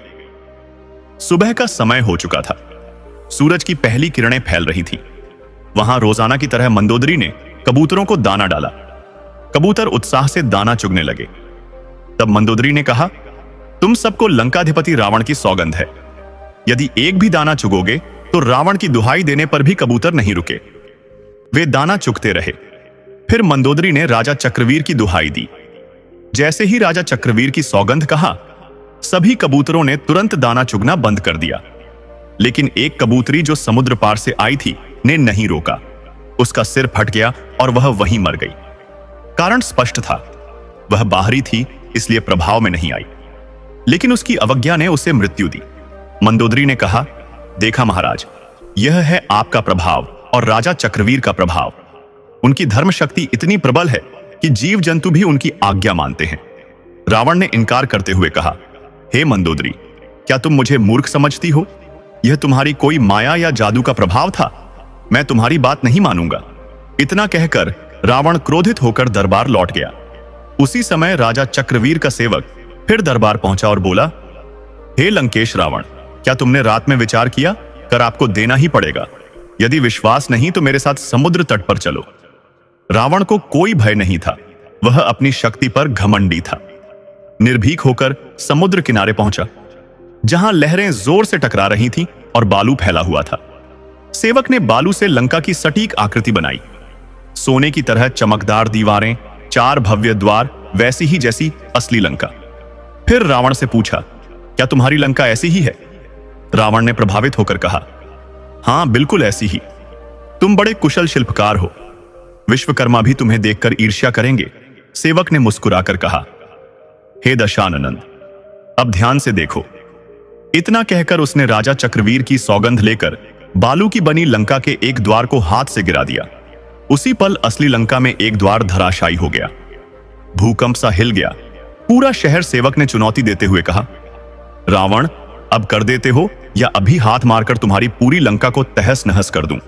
सुबह का समय हो चुका था। सूरज की पहली किरणें फैल रही थीं। वहां रोजाना की तरह मंदोदरी ने कबूतरों को दाना डाला। कबूतर उत्साह से दाना चुगने लगे। तब मंदोदरी ने कहा, तुम सबको लंकाधिपति रावण की सौगंध है। यदि एक भी दाना चुगोगे तो रावण की दुहाई देने पर भी कबूतर नहीं रुके। वे दाना चुगते रहे। फिर मंदोदरी ने राजा चक्रवीर की दुहाई दी। जैसे ही राजा चक्रवीर की सौगंध कहा, सभी कबूतरों ने तुरंत दाना चुगना बंद कर दिया। लेकिन एक कबूतरी जो समुद्र पार से आई थी ने नहीं रोका। उसका सिर फट गया और वह वहीं मर गई। कारण स्पष्ट था, वह बाहरी थी, इसलिए प्रभाव में नहीं आई। लेकिन उसकी अवज्ञा ने उसे मृत्यु दी। मंदोदरी ने कहा, देखा महाराज, यह है आपका प्रभाव और राजा चक्रवीर का प्रभाव। उनकी धर्म शक्ति इतनी प्रबल है कि जीव जंतु भी उनकी आज्ञा मानते हैं। रावण ने इनकार करते हुए कहा, हे मंदोदरी, क्या तुम मुझे मूर्ख समझती हो? यह तुम्हारी कोई माया या जादू का प्रभाव था। मैं तुम्हारी बात नहीं मानूंगा। इतना कहकर रावण क्रोधित होकर दरबार लौट गया। उसी समय राजा चक्रवीर का सेवक फिर दरबार पहुंचा और बोला, हे लंकेश रावण, क्या तुमने रात में विचार किया? कर आपको देना ही पड़ेगा। यदि विश्वास नहीं तो मेरे साथ समुद्र तट पर चलो। रावण को कोई भय नहीं था। वह अपनी शक्ति पर घमंडी था। निर्भीक होकर समुद्र किनारे पहुंचा, जहां लहरें जोर से टकरा रही थीं और बालू फैला हुआ था। सेवक ने बालू से लंका की सटीक आकृति बनाई। सोने की तरह चमकदार दीवारें, 4 भव्य द्वार, वैसी ही जैसी असली लंका। फिर रावण से पूछा, क्या तुम्हारी लंका ऐसी ही है? रावण ने प्रभावित होकर कहा, हां, बिल्कुल ऐसी ही। तुम बड़े कुशल शिल्पकार हो। विश्वकर्मा भी तुम्हें देखकर ईर्ष्या करेंगे। सेवक ने मुस्कुराकर कहा, हे दशानन, अब ध्यान से देखो। इतना कहकर उसने राजा चक्रवीर की सौगंध लेकर बालू की बनी लंका के एक द्वार को हाथ से गिरा दिया। उसी पल असली लंका में एक द्वार धराशायी हो गया। भूकंप सा हिल गया। पूरा शहर सेवक ने चुनौती देते हुए कहा, रावण, अब कर देते हो या अभी हाथ मारकर तुम्हारी पूरी लंका को तहस नहस कर दूं।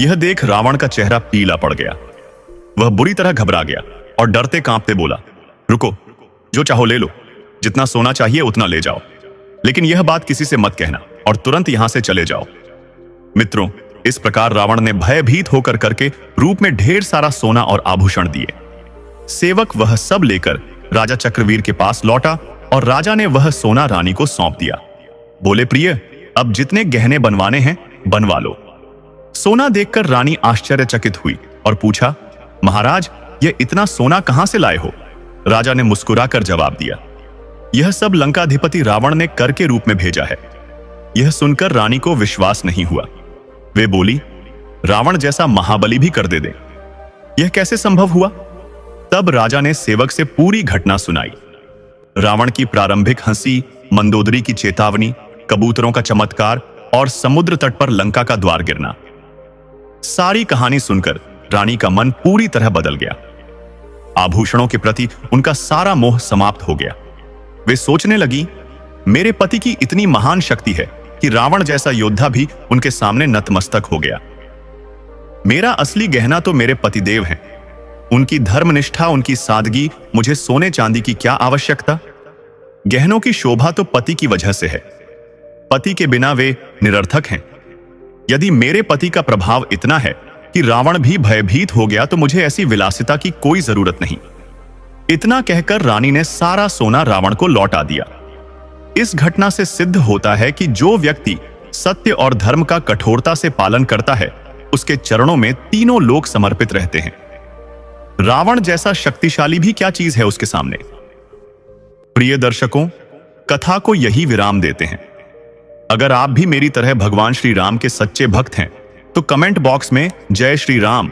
यह देख रावण का चेहरा पीला पड़ गया। वह बुरी तरह घबरा गया और डरते कांपते बोला, रुको, जो चाहो ले लो, जितना सोना चाहिए उतना ले जाओ, लेकिन यह बात किसी से मत कहना और तुरंत यहां से चले जाओ। मित्रों, इस प्रकार रावण ने भयभीत होकर करके रूप में ढेर सारा सोना और आभूषण दिए। सेवक वह सब लेकर राजा चक्रवीर के पास लौटा और राजा ने वह सोना रानी को सौंप दिया। बोले, प्रिय, अब जितने गहने बनवाने हैं बनवा लो। सोना देखकर रानी आश्चर्यचकित हुई और पूछा, महाराज, यह इतना सोना कहां से लाए हो? राजा ने मुस्कुराकर जवाब दिया, यह सब लंकाधिपति रावण ने कर के रूप में भेजा है। यह सुनकर रानी को विश्वास नहीं हुआ। वे बोली, रावण जैसा महाबली भी कर दे। यह कैसे संभव हुआ? तब राजा ने सेवक से पूरी घटना सुनाई। रावण की प्रारंभिक हंसी, मंदोदरी की चेतावनी, कबूतरों का चमत्कार और समुद्र तट पर लंका का द्वार गिरना। सारी कहानी सुनकर रानी का मन पूरी तरह बदल गया। आभूषणों के प्रति उनका सारा मोह समाप्त हो गया। वे सोचने लगी, मेरे पति की इतनी महान शक्ति है कि रावण जैसा योद्धा भी उनके सामने नतमस्तक हो गया। मेरा असली गहना तो मेरे पतिदेव हैं। उनकी धर्मनिष्ठा, उनकी सादगी, मुझे सोने चांदी की क्या आवश्यकता? गहनों की शोभा तो पति की वजह से है। पति के बिना वे निरर्थक हैं। यदि मेरे पति का प्रभाव इतना है कि रावण भी भयभीत हो गया तो मुझे ऐसी विलासिता की कोई जरूरत नहीं। इतना कहकर रानी ने सारा सोना रावण को लौटा दिया। इस घटना से सिद्ध होता है कि जो व्यक्ति सत्य और धर्म का कठोरता से पालन करता है, उसके चरणों में तीनों लोक समर्पित रहते हैं। रावण जैसा शक्तिशाली भी क्या चीज है उसके सामने। प्रिय दर्शकों, कथा को यही विराम देते हैं। अगर आप भी मेरी तरह भगवान श्री राम के सच्चे भक्त हैं तो कमेंट बॉक्स में जय श्री राम